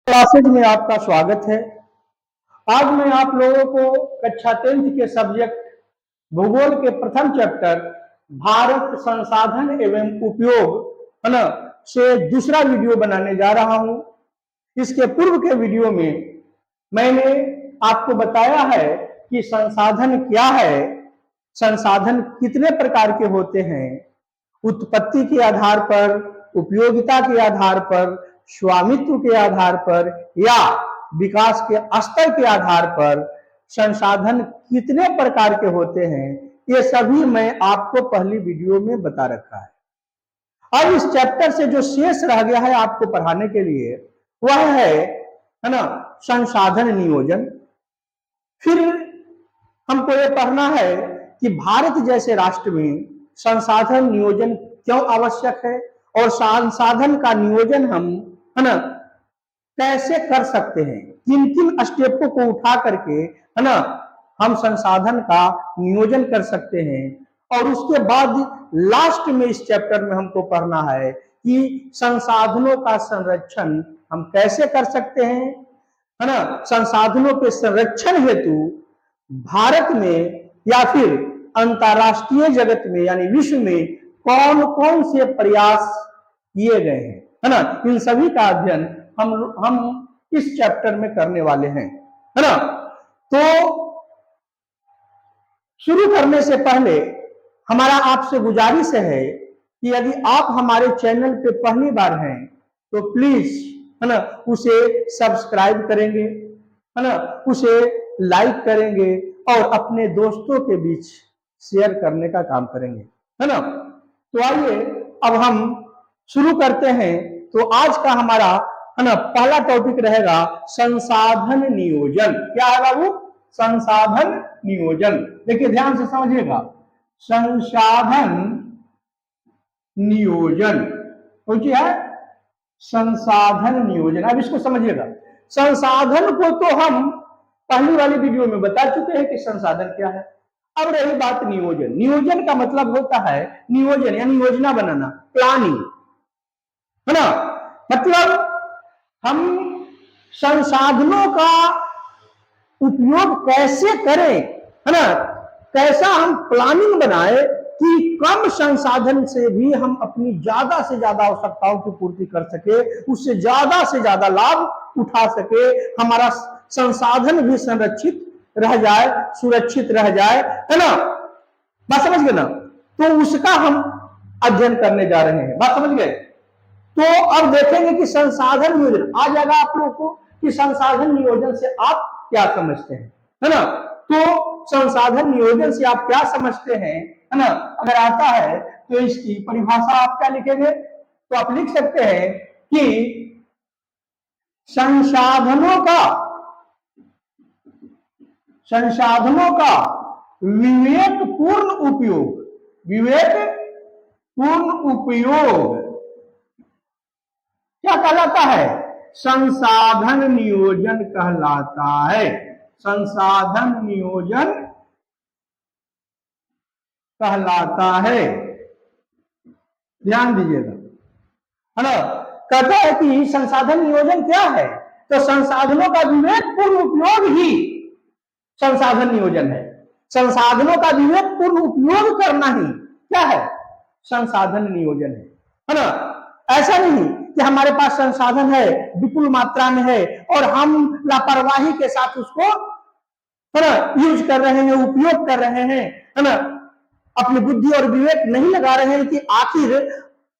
Classes में आपका स्वागत है। आज मैं आप लोगों को कक्षा 10th के सब्जेक्ट भूगोल के प्रथम चैप्टर भारत संसाधन एवं उपयोग है ना से दूसरा वीडियो बनाने जा रहा हूं। इसके पूर्व के वीडियो में मैंने आपको बताया है कि संसाधन क्या है, संसाधन कितने प्रकार के होते हैं, उत्पत्ति के आधार पर, उपयोगिता के आधार पर, स्वामित्व के आधार पर या विकास के स्तर के आधार पर संसाधन कितने प्रकार के होते हैं, ये सभी मैं आपको पहली वीडियो में बता रखा है। अब इस चैप्टर से जो शेष रह गया है आपको पढ़ाने के लिए वह है ना संसाधन नियोजन। फिर हमको ये पढ़ना है कि भारत जैसे राष्ट्र में संसाधन नियोजन क्यों आवश्यक है और संसाधन का नियोजन हम है ना कैसे कर सकते हैं, किन किन स्टेपों को उठा करके है ना हम संसाधन का नियोजन कर सकते हैं। और उसके बाद लास्ट में इस चैप्टर में हमको पढ़ना है कि संसाधनों का संरक्षण हम कैसे कर सकते हैं, है ना। संसाधनों के संरक्षण हेतु भारत में या फिर अंतरराष्ट्रीय जगत में यानी विश्व में कौन कौन से प्रयास किए गए हैं, है ना, इन सभी का अध्ययन हम इस चैप्टर में करने वाले हैं, है ना। तो शुरू करने से पहले हमारा आपसे गुजारिश है कि यदि आप हमारे चैनल पे पहली बार हैं तो प्लीज है ना उसे सब्सक्राइब करेंगे, है ना, उसे लाइक करेंगे और अपने दोस्तों के बीच शेयर करने का काम करेंगे, है ना। तो आइए अब हम शुरू करते हैं। तो आज का हमारा है ना पहला टॉपिक रहेगा संसाधन नियोजन। क्या है बाबू? संसाधन नियोजन। देखिए ध्यान से समझिएगा, संसाधन नियोजन क्या है? संसाधन नियोजन। अब इसको समझिएगा, संसाधन को तो हम पहली वाली वीडियो में बता चुके हैं कि संसाधन क्या है। अब रही बात नियोजन। नियोजन का मतलब होता है नियोजन यानी योजना बनाना, प्लानिंग, है ना। मतलब हम संसाधनों का उपयोग कैसे करें, है ना, कैसा हम प्लानिंग बनाए कि कम संसाधन से भी हम अपनी ज्यादा से ज्यादा आवश्यकताओं की पूर्ति कर सके, उससे ज्यादा लाभ उठा सके, हमारा संसाधन भी संरक्षित रह जाए, सुरक्षित रह जाए, है ना। बात समझ गए ना? तो उसका हम अध्ययन करने जा रहे हैं। बात समझ गए? तो अब देखेंगे कि संसाधन नियोजन आ जाएगा आप लोगों को कि संसाधन नियोजन से आप क्या समझते हैं, है ना। तो संसाधन नियोजन से आप क्या समझते हैं, है ना, अगर आता है तो इसकी परिभाषा आप क्या लिखेंगे? तो आप लिख सकते हैं कि संसाधनों का विवेकपूर्ण उपयोग क्या कहलाता है? संसाधन नियोजन कहलाता है। संसाधन नियोजन कहलाता है। ध्यान दीजिएगा, है ना। कहता है कि संसाधन नियोजन क्या है? तो संसाधनों का विवेकपूर्ण उपयोग ही संसाधन नियोजन है। संसाधनों का विवेकपूर्ण उपयोग करना ही क्या है? संसाधन नियोजन है ना। ऐसा नहीं कि हमारे पास संसाधन है, विपुल मात्रा में है और हम लापरवाही के साथ उसको है ना यूज कर रहे हैं, उपयोग कर रहे हैं, है ना, अपनी बुद्धि और विवेक नहीं लगा रहे हैं कि आखिर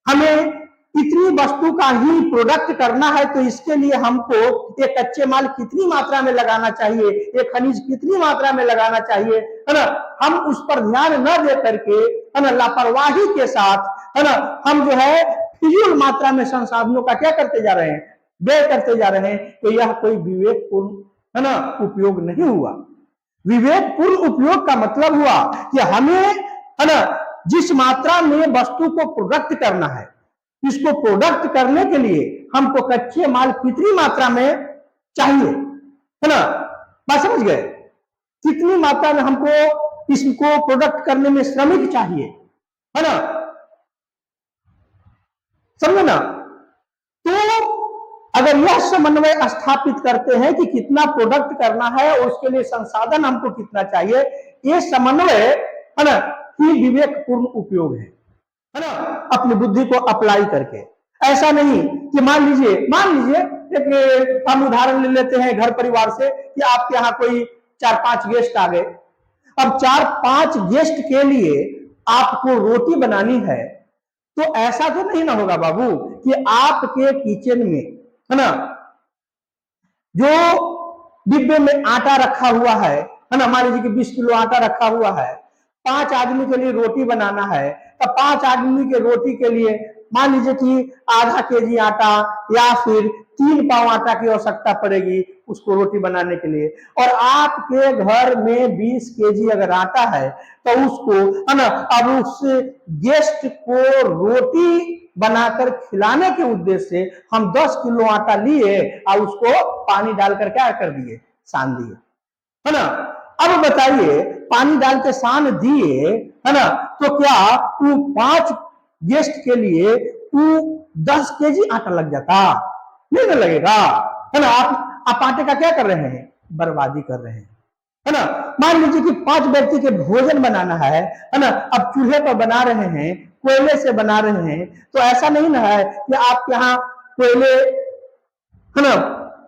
हमें इतनी वस्तु का ही प्रोडक्ट करना है तो इसके लिए हमको एक कच्चे माल कितनी मात्रा में लगाना चाहिए, एक खनिज कितनी मात्रा में लगाना चाहिए, है ना। हम उस पर ध्यान न दे करके है ना लापरवाही के साथ है ना हम जो है फिजूल मात्रा में संसाधनों का क्या करते जा रहे हैं? व्यय करते जा रहे हैं। तो यह कोई विवेकपूर्ण है ना उपयोग नहीं हुआ। विवेकपूर्ण उपयोग का मतलब हुआ कि हमें है ना जिस मात्रा में वस्तु को प्रोडक्ट करना है, इसको प्रोडक्ट करने के लिए हमको कच्चे माल कितनी मात्रा में चाहिए, है ना। बात समझ गए? कितनी मात्रा में हमको इसको प्रोडक्ट करने में श्रमिक चाहिए, है ना, समझे ना। तो अगर यह समन्वय स्थापित करते हैं कि कितना प्रोडक्ट करना है और उसके लिए संसाधन हमको कितना चाहिए, ये समन्वय है ना ही विवेकपूर्ण उपयोग है ना, अपनी बुद्धि को अप्लाई करके। ऐसा नहीं कि मान लीजिए एक हम उदाहरण ले लेते हैं घर परिवार से कि आपके यहाँ कोई 4-5 गेस्ट आ गए। अब 4-5 गेस्ट के लिए आपको रोटी बनानी है, तो ऐसा तो नहीं ना होगा बाबू कि आपके किचन में है ना जो डिब्बे में आटा रखा हुआ है ना, मान लीजिए कि 20 किलो आटा रखा हुआ है, 5 आदमी के लिए रोटी बनाना है, तो 5 आदमी के रोटी के लिए मान लीजिए कि आधा केजी आटा या फिर 3 पाव आटा की आवश्यकता पड़ेगी उसको रोटी बनाने के लिए। और आपके घर में 20 केजी अगर आटा है तो उसको है ना, अब उस गेस्ट को रोटी बनाकर खिलाने के उद्देश्य से हम 10 किलो आटा लिए और उसको पानी डालकर क्या कर दिए, सान दिए, है ना। अब बताइए पानी डाल के सान दिए है ना, तो क्या वो 5 गेस्ट के लिए वो 10 केजी आटा लग जाता? नहीं ना लगेगा, है ना। आप आटे का क्या कर रहे हैं, बर्बादी कर रहे हैं, है ना। मान लीजिए कि 5 व्यक्ति के भोजन बनाना है ना, अब चूल्हे पर बना रहे हैं, कोयले से बना रहे हैं, तो ऐसा नहीं ना है कि आप यहाँ कोयले है ना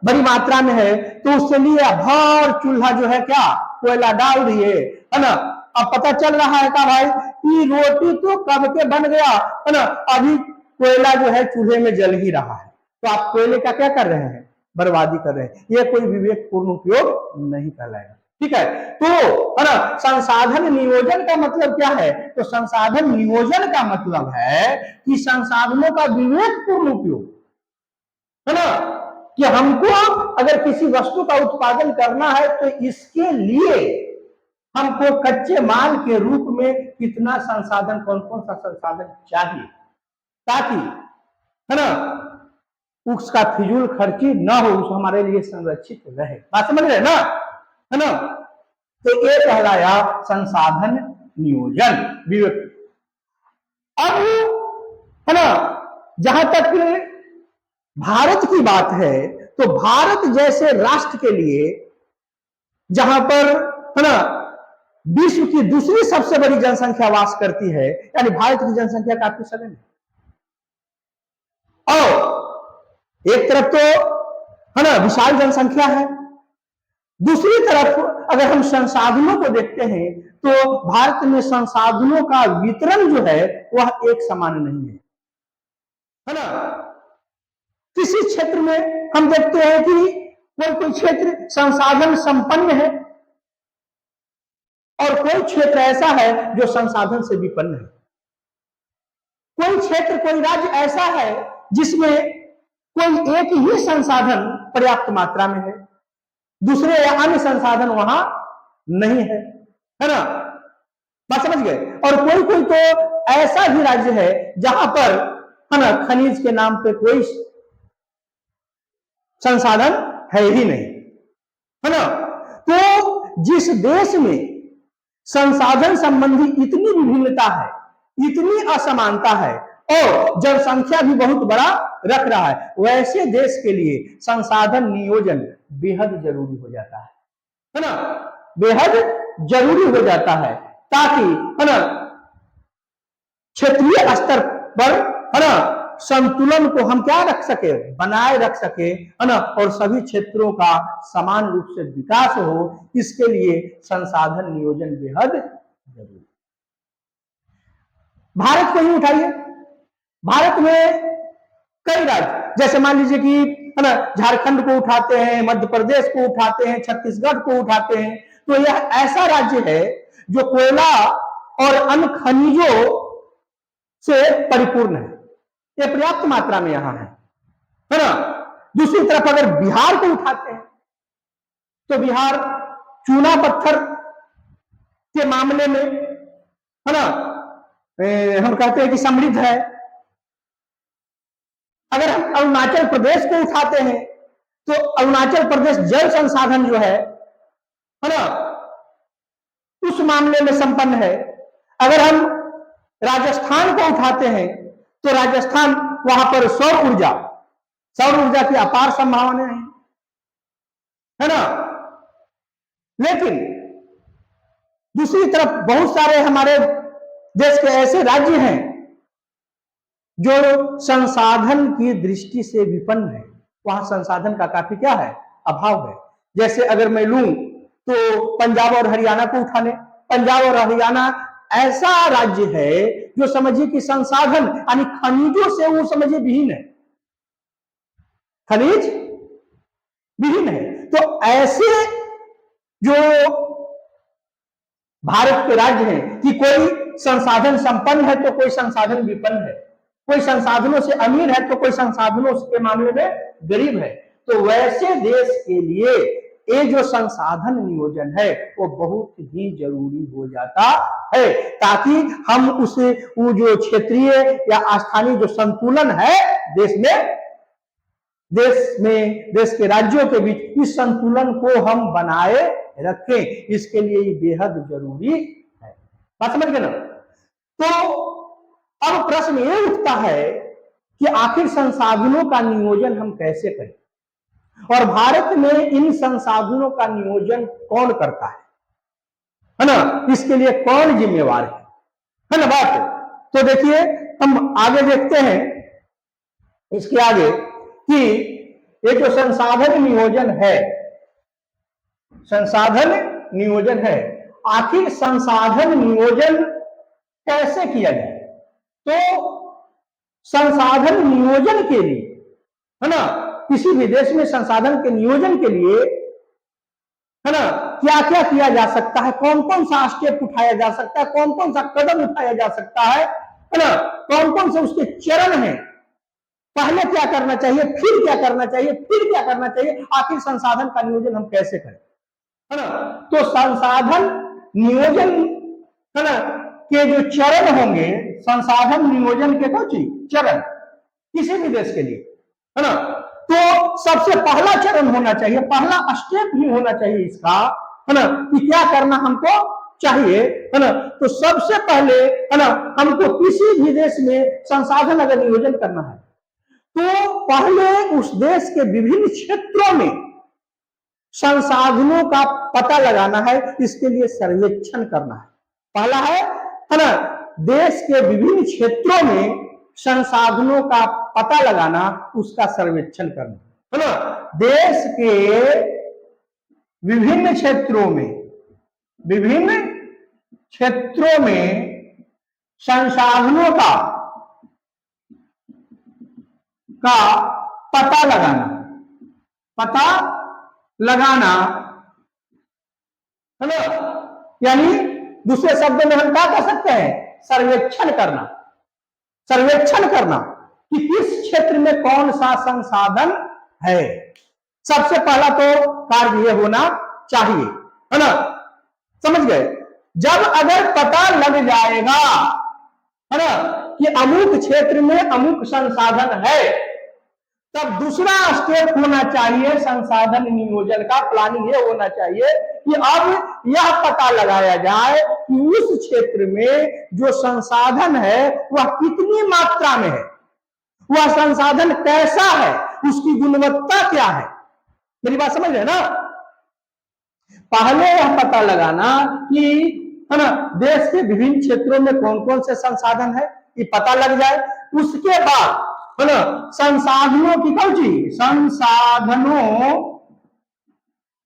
बड़ी मात्रा में है तो उससे लिए भर चूल्हा जो है क्या कोयला डाल दिए, है ना। अब पता चल रहा है का भाई कि रोटी तो कब के बन गया, है ना, अभी कोयला जो है चूल्हे में जल ही रहा है, तो आप कोयले का क्या कर रहे हैं, बर्बादी कर रहे हैं। यह कोई विवेकपूर्ण उपयोग नहीं कहलाएगा, ठीक है। तो है ना संसाधन नियोजन का मतलब क्या है, तो संसाधन नियोजन का मतलब है कि संसाधनों का विवेकपूर्ण उपयोग, है ना, कि हमको अगर किसी वस्तु का उत्पादन करना है तो इसके लिए हमको कच्चे माल के रूप में कितना संसाधन, कौन कौन सा संसाधन चाहिए, ताकि है ना उसका फिजूल खर्ची ना हो, उस हमारे लिए संरक्षित रहे। बात समझ रहे ना, है ना। तो ये कहलाया संसाधन नियोजन विवेक। अब है ना जहां तक भारत की बात है, तो भारत जैसे राष्ट्र के लिए जहां पर है ना विश्व की दूसरी सबसे बड़ी जनसंख्या वास करती है, यानी भारत की जनसंख्या काफी सघन है, और एक तरफ तो है ना विशाल जनसंख्या है, दूसरी तरफ अगर हम संसाधनों को देखते हैं तो भारत में संसाधनों का वितरण जो है वह एक समान नहीं है ना। किसी क्षेत्र में हम देखते हैं कि कोई क्षेत्र संसाधन संपन्न है और कोई क्षेत्र ऐसा है जो संसाधन से विपन्न है। कोई क्षेत्र, कोई राज्य ऐसा है जिसमें कोई एक ही संसाधन पर्याप्त मात्रा में है, दूसरे या अन्य संसाधन वहां नहीं है ना। बात समझ गए। और कोई तो ऐसा भी राज्य है जहां पर है ना खनिज के नाम पे कोई संसाधन है ही नहीं, है ना। तो जिस देश में संसाधन संबंधी इतनी विभिन्नता है, इतनी असमानता है और जनसंख्या भी बहुत बड़ा रख रहा है, वैसे देश के लिए संसाधन नियोजन बेहद जरूरी हो जाता है ना, बेहद जरूरी हो जाता है, ताकि है ना क्षेत्रीय स्तर पर है ना संतुलन को हम क्या रख सके, बनाए रख सके, है ना, और सभी क्षेत्रों का समान रूप से विकास हो, इसके लिए संसाधन नियोजन बेहद जरूरी। भारत को ही उठाइए, भारत में कई राज्य, जैसे मान लीजिए कि है ना झारखंड को उठाते हैं, मध्य प्रदेश को उठाते हैं, छत्तीसगढ़ को उठाते हैं, तो यह ऐसा राज्य है जो कोयला और अन्य खनिजों से परिपूर्ण है, यह पर्याप्त मात्रा में यहां है ना। दूसरी तरफ अगर बिहार को उठाते हैं तो बिहार चूना पत्थर के मामले में है ना हम कहते हैं कि समृद्ध है। अगर हम अरुणाचल प्रदेश को उठाते हैं तो अरुणाचल प्रदेश जल संसाधन जो है ना उस मामले में संपन्न है। अगर हम राजस्थान को उठाते हैं तो राजस्थान वहां पर सौर ऊर्जा सौर ऊर्जा की अपार संभावनाएं हैं, है ना। लेकिन दूसरी तरफ बहुत सारे हमारे देश के ऐसे राज्य हैं जो संसाधन की दृष्टि से विपन्न है, वहां संसाधन का काफी क्या है, अभाव है। जैसे अगर मैं लूं तो पंजाब और हरियाणा को उठा लें। पंजाब और हरियाणा ऐसा राज्य है जो समझिए कि संसाधन यानी खनिजों से वो समझिए विहीन है, खनिज विहीन है। तो ऐसे जो भारत के राज्य हैं कि कोई संसाधन संपन्न है तो कोई संसाधन विपन्न है, कोई संसाधनों से अमीर है तो कोई संसाधनों के मामले में गरीब है। तो वैसे देश के लिए ये जो संसाधन नियोजन है वो बहुत ही जरूरी हो जाता है, ताकि हम उसे वो जो क्षेत्रीय या स्थानीय जो संतुलन है देश के राज्यों के बीच, इस संतुलन को हम बनाए रखें। इसके लिए ये बेहद जरूरी है। बात समझ गए ना। तो अब प्रश्न ये उठता है कि आखिर संसाधनों का नियोजन हम कैसे करें, और भारत में इन संसाधनों का नियोजन कौन करता है ना, इसके लिए कौन जिम्मेवार है ना बात। तो देखिए हम आगे देखते हैं इसके आगे कि ये जो संसाधन नियोजन है, आखिर संसाधन नियोजन कैसे किया जाए। तो संसाधन नियोजन के लिए, है ना, किसी भी देश में संसाधन के नियोजन के लिए, है ना, क्या क्या किया जा सकता है, कौन कौन सा स्टेप उठाया जा सकता है, कौन कौन सा कदम उठाया जा सकता है ना, कौन कौन से उसके चरण हैं, पहले क्या करना चाहिए, फिर क्या करना चाहिए, फिर क्या करना चाहिए, आखिर संसाधन का नियोजन हम कैसे करें, है ना। तो संसाधन नियोजन, है ना, के जो चरण होंगे, संसाधन नियोजन के कुछ चरण किसी भी देश के लिए, है ना। तो सबसे पहला चरण होना चाहिए, पहला स्टेप ही होना चाहिए इसका, है ना, कि क्या करना हमको चाहिए, है ना। तो सबसे पहले, है ना, हमको किसी भी देश में संसाधन अगर नियोजन करना है तो पहले उस देश के विभिन्न क्षेत्रों में संसाधनों का पता लगाना है। इसके लिए सर्वेक्षण करना है। पहला है ना, देश के विभिन्न क्षेत्रों में संसाधनों का पता लगाना, उसका सर्वेक्षण करना, है ना। देश के विभिन्न क्षेत्रों में संसाधनों का पता लगाना, है ना, यानी दूसरे शब्दों में हम क्या कह सकते हैं, सर्वेक्षण करना कि किस क्षेत्र में कौन सा संसाधन है। सबसे पहला तो कार्य यह होना चाहिए, है ना, समझ गए। जब अगर पता लग जाएगा, है ना, कि अमुक क्षेत्र में अमुक संसाधन है, तब दूसरा स्टेप होना चाहिए संसाधन नियोजन का, प्लानिंग ये होना चाहिए कि अब यह पता लगाया जाए कि उस क्षेत्र में जो संसाधन है वह कितनी मात्रा में है, वह संसाधन कैसा है, उसकी गुणवत्ता क्या है। मेरी बात समझ रहे ना। पहले यह पता लगाना कि, है ना, देश के विभिन्न क्षेत्रों में कौन कौन से संसाधन है, ये पता लग जाए। उसके बाद, है ना, संसाधनों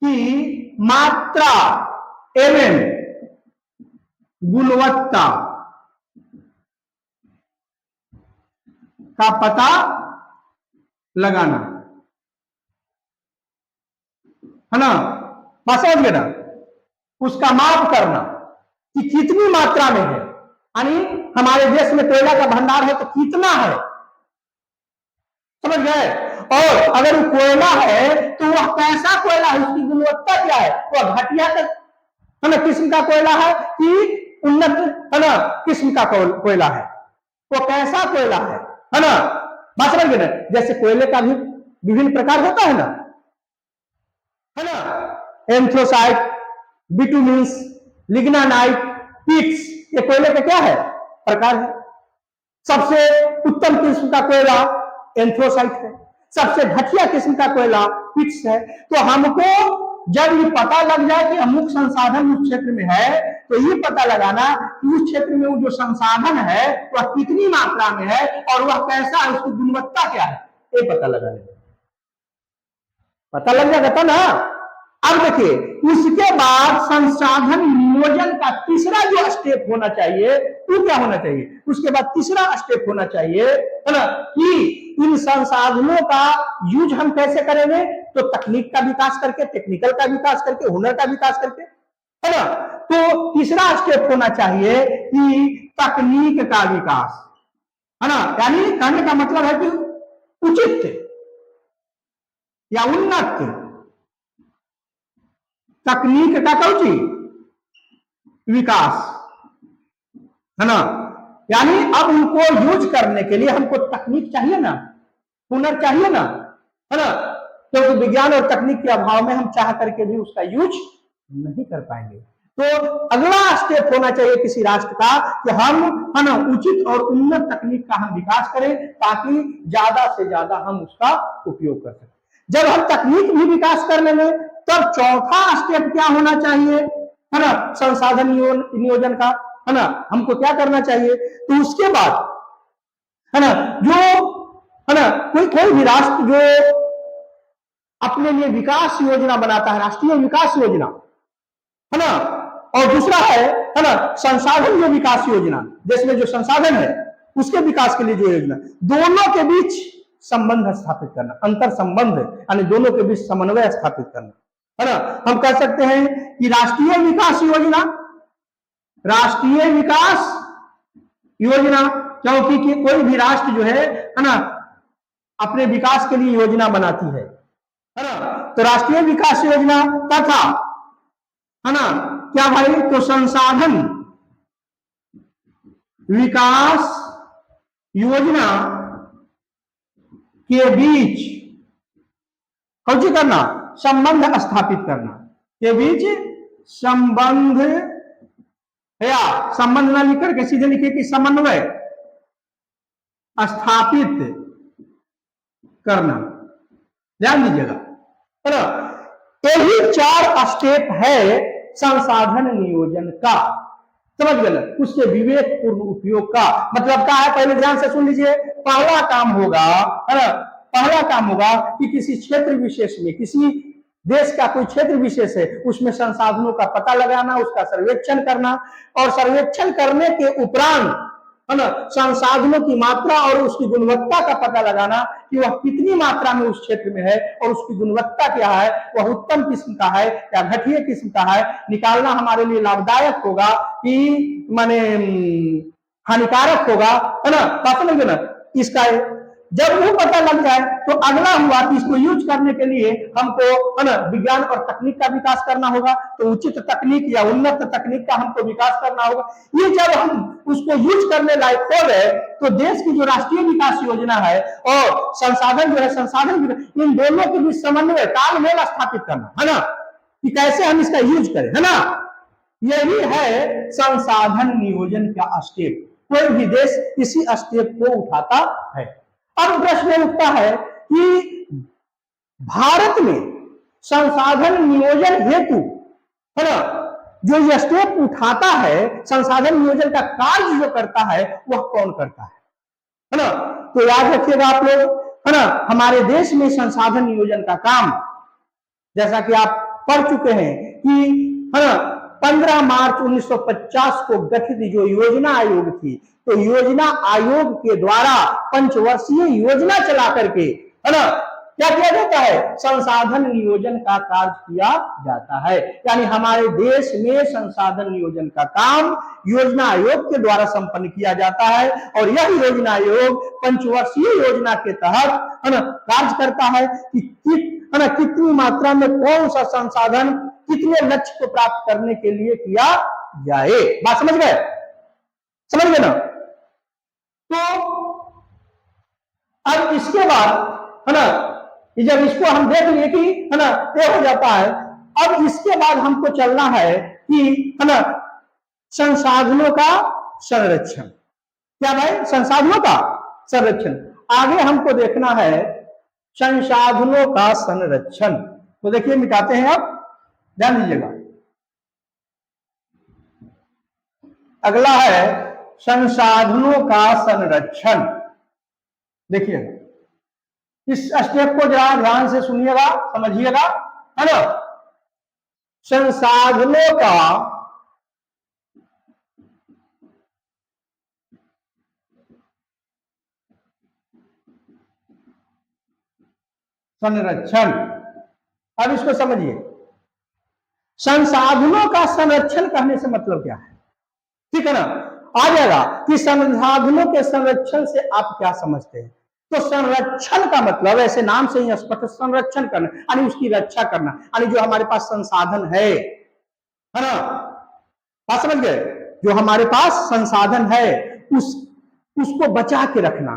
की मात्रा एवं गुणवत्ता का पता लगाना, है ना, बस समझ गए ना। उसका माप करना कि कितनी मात्रा में है, यानी हमारे देश में कोयला का भंडार है तो कितना है, समझ गए। और अगर वो कोयला है तो वह कैसा कोयला है, उसकी गुणवत्ता क्या है, वह घटिया है ना किस्म का कोयला है कि उन्नत, है ना, किस्म का कोयला है, वो कैसा कोयला है ना, बात समझ गए ना। जैसे कोयले का भी विभिन्न प्रकार होता है ना, एंथ्रोसाइट, बिटुमिन्स, लिग्नानाइट, पिट्स, ये कोयले का क्या है, प्रकार है। सबसे उत्तम किस्म का कोयला एंथ्रोसाइट है, सबसे घटिया किस्म का कोयला पिट्स है। तो हमको जब ये पता लग जाए कि अमुक संसाधन उस क्षेत्र में है, तो ये पता लगाना कि उस क्षेत्र में वो जो संसाधन है वह कितनी मात्रा में है और वह कैसा है, उसकी गुणवत्ता क्या है, ये पता लगाने पता लग जाएगा था ना। अब देखिए, उसके बाद संसाधन नियोजन का तीसरा जो स्टेप होना चाहिए वो क्या होना चाहिए, उसके बाद तीसरा स्टेप होना चाहिए, है ना, कि इन संसाधनों का यूज हम कैसे करेंगे, तो तकनीक का विकास करके, टेक्निकल का विकास करके, हुनर का विकास करके, है ना। तो तीसरा स्टेप होना चाहिए कि तकनीक का विकास, है ना। यानी कहने का मतलब है कि उचित या उन्नत तकनीक का कौची विकास, है ना। यानी अब उनको यूज करने के लिए हमको तकनीक चाहिए ना, हुनर चाहिए ना, है ना। क्योंकि विज्ञान और तकनीक के अभाव में हम चाह करके भी उसका यूज नहीं कर पाएंगे। तो अगला स्टेप होना चाहिए किसी राष्ट्र का कि हम, है ना, उचित और उन्नत तकनीक का हम विकास करें ताकि ज्यादा से ज्यादा हम उसका उपयोग कर सकें। जब हम तकनीक भी विकास कर लेंगे तब चौथा स्टेप क्या होना चाहिए, है ना, संसाधन नियोजन का, है ना, हमको क्या करना चाहिए। तो उसके बाद, है ना, जो, है ना, कोई भी राष्ट्र जो अपने लिए विकास योजना बनाता है, राष्ट्रीय विकास योजना, है ना, और दूसरा है ना, संसाधन जो विकास योजना, देश में जो संसाधन है उसके विकास के लिए जो योजना, दोनों के बीच संबंध स्थापित करना, अंतर संबंध, यानी दोनों के बीच समन्वय स्थापित करना, है ना। हम कह सकते हैं कि राष्ट्रीय विकास योजना, राष्ट्रीय विकास योजना, क्योंकि कि कोई भी राष्ट्र जो है ना, अपने विकास के लिए योजना बनाती है ना। तो राष्ट्रीय विकास योजना तथा, है ना, क्या भाई, तो संसाधन विकास योजना के बीच कौची करना, संबंध स्थापित करना, के बीच संबंध, या संबंध ना लिख करके सीधे लिखे कि समन्वय स्थापित करना, ध्यान दीजिएगा, है ना। यही 4 स्टेप है संसाधन नियोजन का, समझ गए ना, उसके विवेकपूर्ण उपयोग का मतलब क्या है, पहले ध्यान से सुन लीजिए। पहला काम होगा, है ना, पहला काम होगा कि किसी क्षेत्र विशेष में, किसी देश का कोई क्षेत्र विशेष है उसमें संसाधनों का पता लगाना, उसका सर्वेक्षण करना, और सर्वेक्षण करने के उपरांत, है ना, संसाधनों की मात्रा और उसकी गुणवत्ता का पता लगाना कि वह कितनी मात्रा में उस क्षेत्र में है और उसकी गुणवत्ता क्या है, वह उत्तम किस्म का है या घटिया किस्म का है, निकालना हमारे लिए लाभदायक होगा कि माने हानिकारक होगा, है ना। बात समझ ना इसका। जब वो पता लग जाए तो अगला हुआ कि इसको यूज करने के लिए हमको, है ना, विज्ञान और तकनीक का विकास करना होगा, तो उचित तकनीक या उन्नत तकनीक का हमको विकास करना होगा। ये जब हम उसको यूज करने लायक हो गए तो देश की जो राष्ट्रीय विकास योजना है और संसाधन जो है, संसाधन इन दोनों के बीच समन्वय, तालमेल स्थापित करना, है ना, कि कैसे हम इसका यूज करें, है ना। यही है संसाधन नियोजन का स्टेप। कोई भी देश इसी स्टेप को उठाता है। अब प्रश्न उठता है कि भारत में संसाधन नियोजन हेतु, है ना, जो ये स्टेप उठाता है, संसाधन नियोजन का कार्य जो करता है वह कौन करता है ना। तो याद रखिएगा आप लोग, है ना, हमारे देश में संसाधन नियोजन का काम, जैसा कि आप पढ़ चुके हैं कि, है ना, 15 मार्च 1950 को गठित जो योजना आयोग थी, तो योजना आयोग के द्वारा पंचवर्षीय योजना चला करके, है ना, क्या किया जाता है, संसाधन नियोजन का कार्य किया जाता है। यानी हमारे देश में संसाधन नियोजन का काम योजना आयोग के द्वारा संपन्न किया जाता है और यह योजना आयोग पंचवर्षीय योजना के तहत, है ना, कार्य करता है कि, है ना, कितनी मात्रा में कौन सा संसाधन कितने लक्ष्य को प्राप्त करने के लिए किया जाए। बात समझ गए, समझ गए ना। तो अब इसके बाद, है ना, जब इसको हम देख लिए कि, है ना, ये हो जाता है, अब इसके बाद हमको चलना है कि, है ना, संसाधनों का संरक्षण। क्या भाई, संसाधनों का संरक्षण। आगे हमको देखना है संसाधनों का संरक्षण। तो देखिए मिटाते हैं अब, ध्यान दीजिएगा। अगला है संसाधनों का संरक्षण। देखिए इस स्टेप को जरा ध्यान से सुनिएगा, समझिएगा, है ना। संसाधनों का संरक्षण। अब इसको समझिए, संसाधनों का संरक्षण कहने से मतलब क्या है, ठीक है ना। आ जाएगा कि संसाधनों के संरक्षण से आप क्या समझते हैं। तो संरक्षण का मतलब ऐसे नाम से ही स्पष्ट, संरक्षण करना यानी उसकी रक्षा करना, यानी जो हमारे पास संसाधन है ना, बात समझ गए, जो हमारे पास संसाधन है उसको बचा के रखना।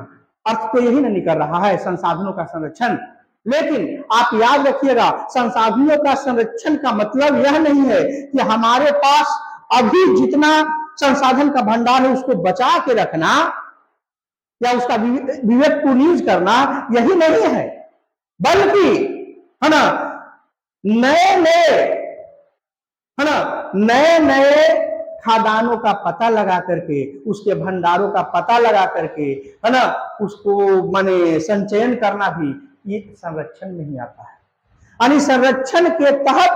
अर्थ तो यही ना निकल रहा है संसाधनों का संरक्षण। लेकिन आप याद रखिएगा, संसाधनों का संरक्षण का मतलब यह नहीं है कि हमारे पास अभी जितना संसाधन का भंडार है उसको बचा के रखना या उसका विवेकपूर्ण यूज करना, यही नहीं है। बल्कि है ना, नए नए, है ना, नए नए खादानों का पता लगा करके, उसके भंडारों का पता लगा करके, है ना, उसको माने संचयन करना भी ये संरक्षण में ही आता है। यानी संरक्षण के तहत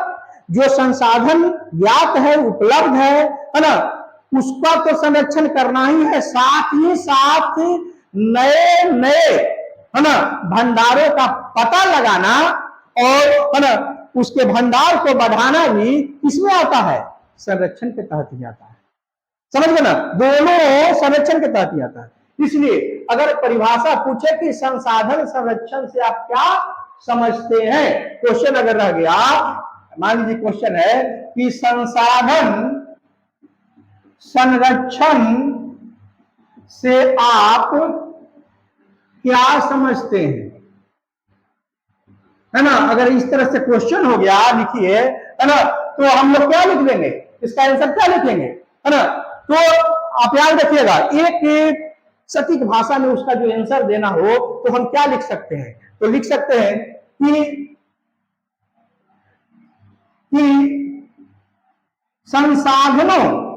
जो संसाधन ज्ञात है, उपलब्ध है ना, उसका तो संरक्षण करना ही है, साथ ही साथ नए नए, है ना, भंडारों का पता लगाना और, है ना, उसके भंडार को बढ़ाना भी किसमें आता है, संरक्षण के तहत ही आता है। समझ गए ना, दोनों संरक्षण के तहत ही आता है। इसलिए अगर परिभाषा पूछे कि संसाधन संरक्षण से आप क्या समझते हैं, क्वेश्चन अगर रह गया, मान लीजिए क्वेश्चन है कि संसाधन संरक्षण से आप क्या समझते हैं, है ना। अगर इस तरह से क्वेश्चन हो गया, लिखिए, है ना, तो हम लोग क्या लिख देंगे, इसका आंसर क्या लिखेंगे, है ना। तो आप याद रखिएगा, एक सटीक भाषा में उसका जो आंसर देना हो तो हम क्या लिख सकते हैं, तो लिख सकते हैं कि संसाधनों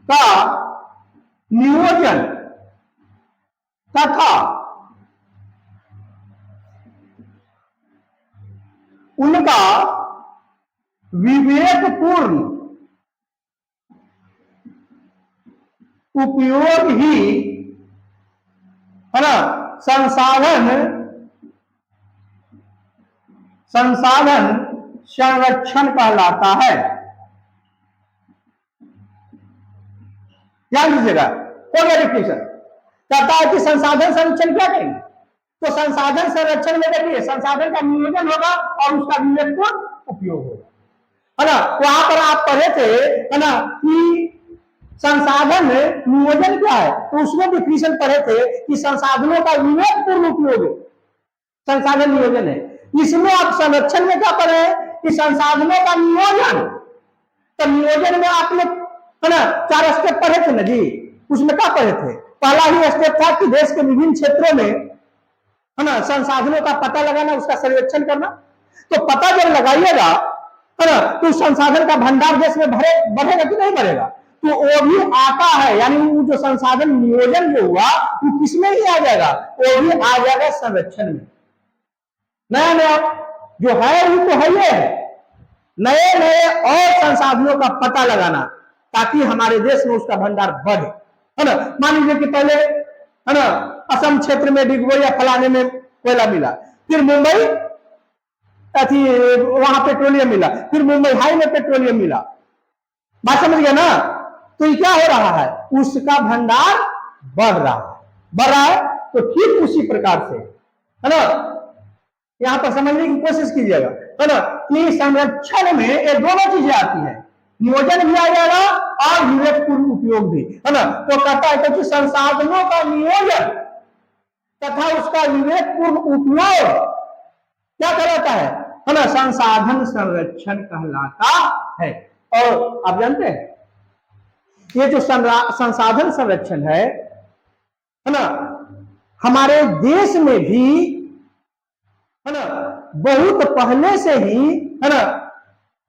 का नियोजन तथा उनका विवेकपूर्ण उपयोग ही, है ना, संसाधन संरक्षण कहलाता है। ध्यान दीजिएगा, हो गया डिफिनेशन। कहता है कि संसाधन संरक्षण क्या करेंगे, तो संसाधन संरक्षण में देखिए संसाधन का नियोजन होगा और उसका विवेकपूर्ण उपयोग होगा, है ना। वहां पर आप पढ़े थे, है ना, कि संसाधन नियोजन क्या है, तो उसमें डिफिनेशन पढ़े थे कि संसाधनों का विवेकपूर्ण उपयोग संसाधन नियोजन है। इसमें आप संरक्षण में क्या पढ़े कि संसाधनों का नियोजन, तो नियोजन में आपने, है ना, 4 स्टेप पढ़े थे ना जी। उसमें क्या पढ़े थे, पहला ही स्टेप था कि देश के विभिन्न क्षेत्रों में, है ना, संसाधनों का पता लगाना, उसका सर्वेक्षण करना। तो पता जब लगाइएगा, है ना, तो संसाधन का भंडार देश में बढ़ेगा कि नहीं बढ़ेगा, तो वो भी आता है, यानी वो जो संसाधन नियोजन जो हुआ वो किसमें ही आ जाएगा, वो भी आ जाएगा संरक्षण में। नया नया जो है वो तो है ही है, नए नए और संसाधनों का पता लगाना ताकि हमारे देश में उसका भंडार बढ़े, है ना। मान लीजिए कि पहले, है ना, असम क्षेत्र में डिगबोई या फलाने में कोयला मिला, फिर मुंबई वहां पेट्रोलियम मिला, फिर मुंबई हाई में पेट्रोलियम मिला, बात समझ गया ना। तो ये क्या हो रहा है, उसका भंडार बढ़ रहा है। तो ठीक उसी प्रकार से, है ना, यहां पर समझने की कोशिश कीजिएगा, है ना, कि संरक्षण में ये दोनों चीजें आती है, नियोजन भी आ जाएगा और विवेकपूर्ण उपयोग भी, है ना। तो कहता है कि संसाधनों का नियोजन तथा उसका विवेकपूर्ण उपयोग क्या कहलाता है ना, संसाधन संरक्षण कहलाता है। और आप जानते हैं ये जो संसाधन संरक्षण है ना, हमारे देश में भी, है ना, बहुत पहले से ही, है ना,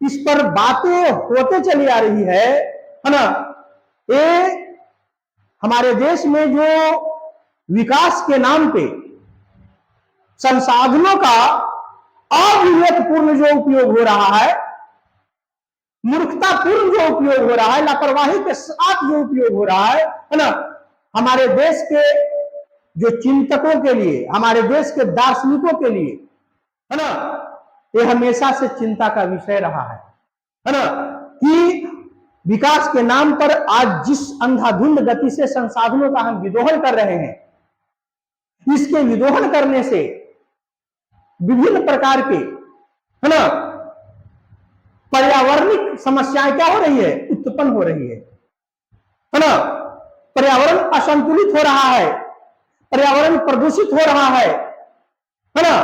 इस पर बातें होते चली आ रही है ना। ये हमारे देश में जो विकास के नाम पे संसाधनों का अविवेकपूर्ण जो उपयोग हो रहा है, मूर्खतापूर्ण जो उपयोग हो रहा है, लापरवाही के साथ जो उपयोग हो रहा है ना, हमारे देश के जो चिंतकों के लिए, हमारे देश के दार्शनिकों के लिए, है ना, ये हमेशा से चिंता का विषय रहा है ना, कि विकास के नाम पर आज जिस अंधाधुंध गति से संसाधनों का हम विदोहन कर रहे हैं, इसके विदोहन करने से विभिन्न प्रकार के, है ना, पर्यावरणिक समस्याएं क्या हो रही है, उत्पन्न हो रही है ना। पर्यावरण असंतुलित हो रहा है, पर्यावरण प्रदूषित हो रहा है ना।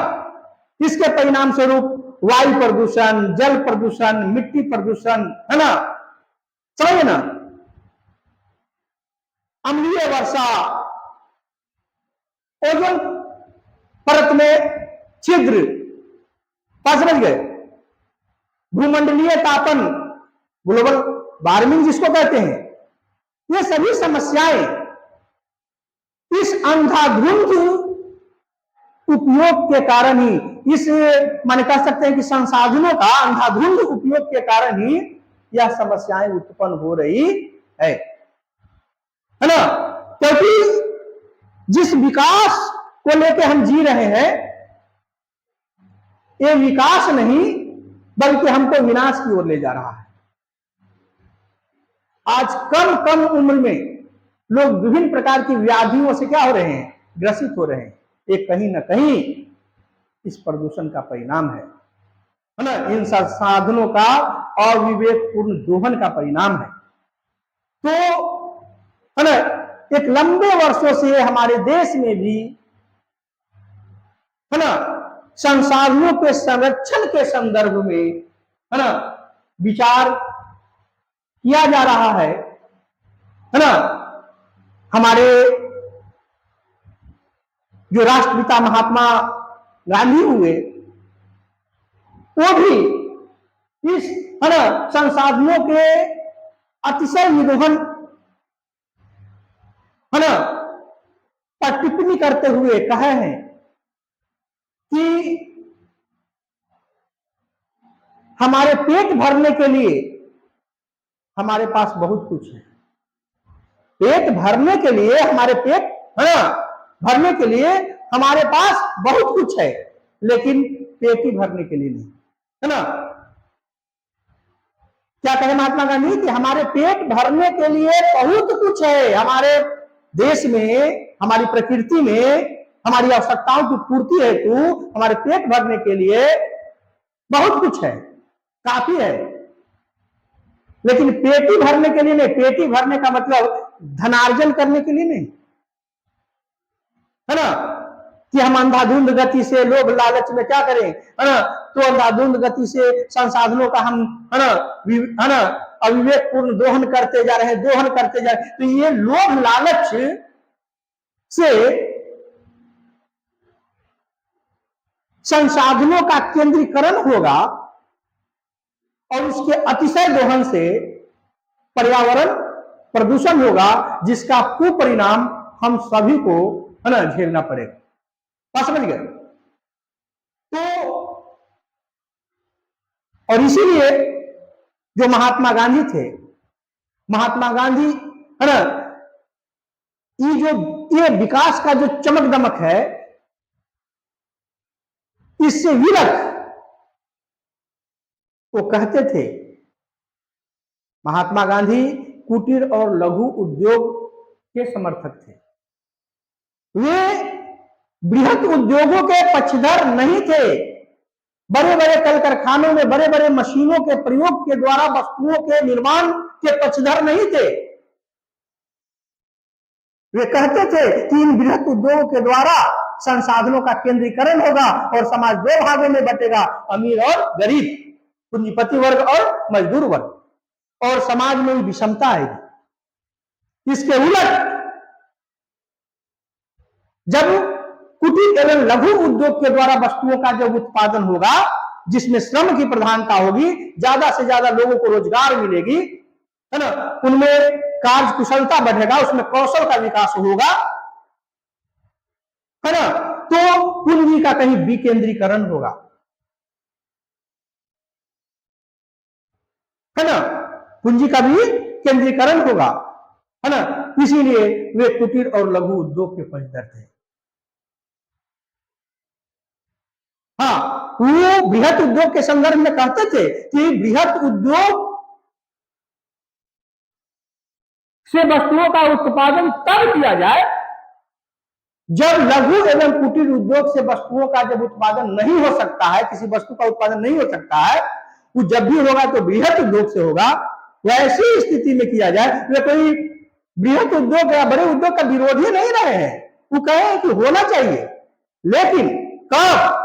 इसके परिणाम स्वरूप वायु प्रदूषण, जल प्रदूषण, मिट्टी प्रदूषण, है ना, समझे ना, अम्लीय वर्षा, ओजोन परत में छिद्र, समझ गए, भूमंडलीय तापन, ग्लोबल वार्मिंग जिसको कहते हैं, ये सभी समस्याएं इस अंधाधुंध उपयोग के कारण ही, इस माने कह सकते हैं कि संसाधनों का अंधाधुंध उपयोग के कारण ही यह समस्याएं उत्पन्न हो रही है ना। क्योंकि जिस विकास को लेकर हम जी रहे हैं, ये विकास नहीं बल्कि हमको विनाश की ओर ले जा रहा है। आज कम कम उम्र में लोग विभिन्न प्रकार की व्याधियों से क्या हो रहे हैं, ग्रसित हो रहे हैं। ये कहीं ना कहीं इस प्रदूषण का परिणाम है ना, इन संसाधनों का अविवेकपूर्ण दोहन का परिणाम है। तो है ना, एक लंबे वर्षों से हमारे देश में भी, है ना, संसाधनों के संरक्षण के संदर्भ में, है ना, विचार किया जा रहा है ना। हमारे जो राष्ट्रपिता महात्मा गांधी हुए, वो भी इस, है ना, संसाधनों के अतिशय विदोहन, है ना, पर टिप्पणी करते हुए कहे हैं कि हमारे पेट भरने के लिए हमारे पास बहुत कुछ है। पेट भरने के लिए हमारे पेट, है ना, भरने के लिए हमारे पास बहुत कुछ है, लेकिन पेट ही भरने के लिए नहीं, है ना। क्या कहे महात्मा गांधी कि हमारे पेट भरने के लिए बहुत कुछ है, हमारे देश में, हमारी प्रकृति में, हमारी आवश्यकताओं की पूर्ति हेतु हमारे पेट भरने के लिए बहुत कुछ है, काफी है, लेकिन पेटी भरने के लिए नहीं। पेटी भरने का मतलब धनार्जन करने के लिए नहीं, है ना, कि हम अंधाधुंध गति से लोभ लालच में क्या करें, है ना, तो अंधाधुंध गति से संसाधनों का हम, है ना, अविवेकपूर्ण दोहन करते जा रहे हैं, दोहन करते जा रहे हैं। तो ये लोभ लालच से संसाधनों का केंद्रीकरण होगा और उसके अतिशय दोहन से पर्यावरण प्रदूषण होगा, जिसका कुपरिणाम हम सभी को, है ना, झेलना पड़ेगा। बात समझ गए? तो और इसीलिए जो महात्मा गांधी थे, महात्मा गांधी, है ना, ये विकास का जो चमक दमक है, इससे विरक्त वो कहते थे, महात्मा गांधी कुटीर और लघु उद्योग के समर्थक थे। वे बृहत उद्योगों के पक्षधर नहीं थे। बड़े बड़े कल कारखानों में बड़े बड़े मशीनों के प्रयोग के द्वारा वस्तुओं के निर्माण के पक्षधर नहीं थे। वे कहते थे कि इन बृहत उद्योगों के द्वारा संसाधनों का केंद्रीकरण होगा और समाज दो भागों में बटेगा, अमीर और गरीब, पूंजीपति वर्ग और मजदूर वर्ग, और समाज में विषमता आएगी। इसके उलट जब कुटीर एवं लघु उद्योग के द्वारा वस्तुओं का जब उत्पादन होगा, जिसमें श्रम की प्रधानता होगी, ज्यादा से ज्यादा लोगों को रोजगार मिलेगी, है ना, उनमें कार्य कुशलता बढ़ेगा, उसमें कौशल का विकास होगा, है ना, तो पूंजी का कहीं विकेंद्रीकरण होगा, है ना, पूंजी का भी केंद्रीकरण होगा, है ना। इसीलिए वे कुटीर और लघु उद्योग के पक्षधर थे। हाँ, वो बृहत उद्योग के संदर्भ में कहते थे कि बृहत उद्योग से वस्तुओं का उत्पादन तब किया जाए जब लघु एवं कुटीर उद्योग से वस्तुओं का जब उत्पादन नहीं हो सकता है, किसी वस्तु का उत्पादन नहीं हो सकता है, वो जब भी होगा तो बृहत उद्योग से होगा। वैसी स्थिति में किया जाए। वे कोई बृहत उद्योग या बड़े उद्योग का विरोधी नहीं रहे हैं, वो कहे कि होना चाहिए, लेकिन कब?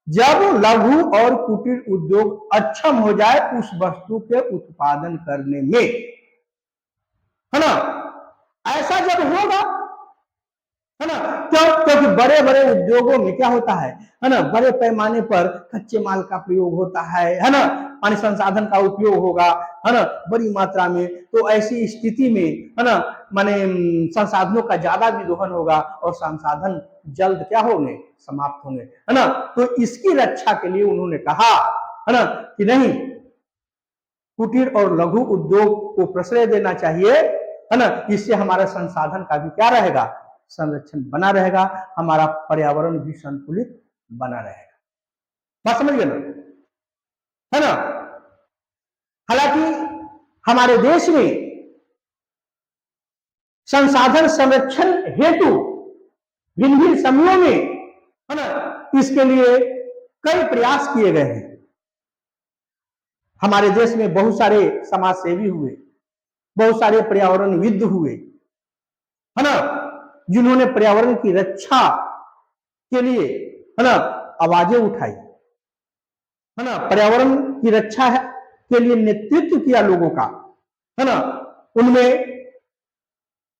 जब लघु और कुटीर उद्योग अक्षम हो जाए उस वस्तु के उत्पादन करने में, है ना। ऐसा जब होगा, है ना, क्योंकि बड़े बड़े उद्योगों में क्या होता है ना, बड़े पैमाने पर कच्चे माल का प्रयोग होता है ना, पानी संसाधन का उपयोग होगा, है ना, बड़ी मात्रा में। तो ऐसी स्थिति में, है ना, माने संसाधनों का ज्यादा भी दोहन होगा और संसाधन जल्द क्या होंगे, समाप्त होंगे, है ना। तो इसकी रक्षा के लिए उन्होंने कहा, है ना, कि नहीं, कुटीर और लघु उद्योग को प्रश्रय देना चाहिए, है ना। इससे हमारा संसाधन का भी क्या रहेगा, संरक्षण बना रहेगा, हमारा पर्यावरण भी संतुलित बना रहेगा। बात समझ गए ना, है ना। हालांकि हमारे देश में संसाधन संरक्षण हेतु भिन्न भिन्न समयों में, है ना, इसके लिए कई प्रयास किए गए हैं। हमारे देश में बहुत सारे समाज सेवी हुए, बहुत सारे पर्यावरणविद हुए, है ना, जिन्होंने पर्यावरण की रक्षा के लिए, है ना, आवाजें उठाई, है ना, पर्यावरण की रक्षा के लिए नेतृत्व किया लोगों का, है ना। उनमें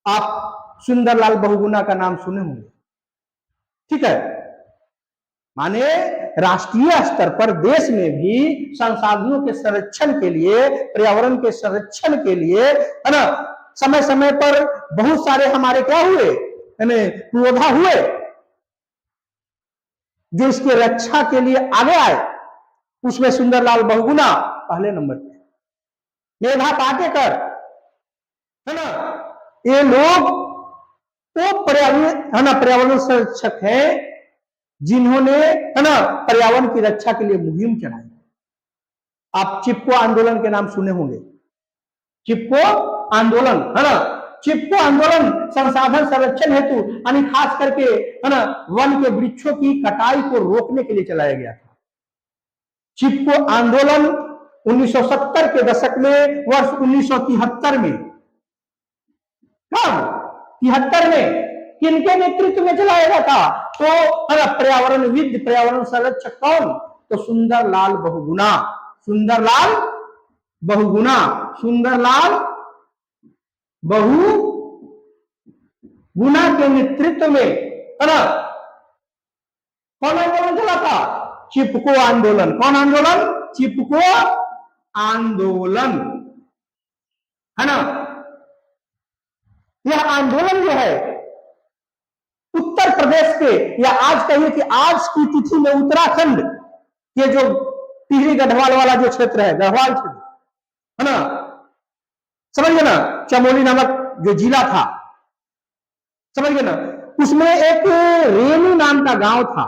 आप सुंदरलाल बहुगुणा का नाम सुने होंगे, ठीक है। माने राष्ट्रीय स्तर पर देश में भी संसाधनों के संरक्षण के लिए, पर्यावरण के संरक्षण के लिए, है ना, समय समय पर बहुत सारे हमारे क्या हुए, योद्धा हुए जो इसके रक्षा के लिए आगे आए। उसमें सुंदरलाल बहुगुणा पहले नंबर पे, मेधा पाटेकर, है ना, ये लोग तो पर्यावरण, है ना, पर्यावरण संरक्षक हैं जिन्होंने, है ना, पर्यावरण की रक्षा के लिए मुहिम चलाई। आप चिपको आंदोलन के नाम सुने होंगे, चिपको आंदोलन, है ना। चिपको आंदोलन संसाधन संरक्षण हेतु, यानी खास करके, है ना, वन के वृक्षों की कटाई को रोकने के लिए चलाया गया था। चिपको आंदोलन 1970 के दशक में, वर्ष 1973 में, कब 73 में किनके नेतृत्व में चलाया गया था? तो पर्यावरणविद, पर्यावरण संरक्षक कौन? तो सुंदरलाल बहुगुणा, सुंदरलाल बहुगुणा, सुंदरलाल बहुगुणा के नेतृत्व में, है ना, कौन आंदोलन चला था? चिपको आंदोलन। कौन आंदोलन? चिपको आंदोलन, है ना। यह आंदोलन जो है उत्तर प्रदेश के, या आज कहिए कि आज की तिथि में उत्तराखंड के जो टिहरी गढ़वाल वाला जो क्षेत्र है, गढ़वाल क्षेत्र, है ना, समझ गए ना, चमोली नामक जो जिला था, समझ गए ना, उसमें एक रेणु नाम का गांव था।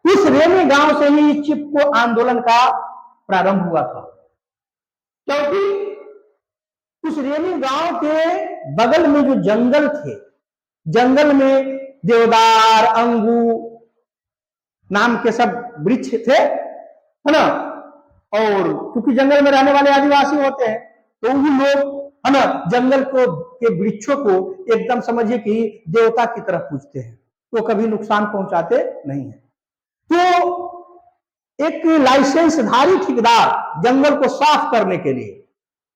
उस रेणु गांव से ही चिपको आंदोलन का प्रारंभ हुआ था, क्योंकि उस रेणु गांव के बगल में जो जंगल थे, जंगल में देवदार, अंगू नाम के सब वृक्ष थे, है ना, और क्योंकि जंगल में रहने वाले आदिवासी होते हैं, तो वो लोग, है ना, जंगल को के वृक्षों को एकदम समझिए कि देवता की तरह पूजते हैं, तो कभी नुकसान पहुंचाते नहीं है। तो एक लाइसेंसधारी ठेकेदार जंगल को साफ करने के लिए,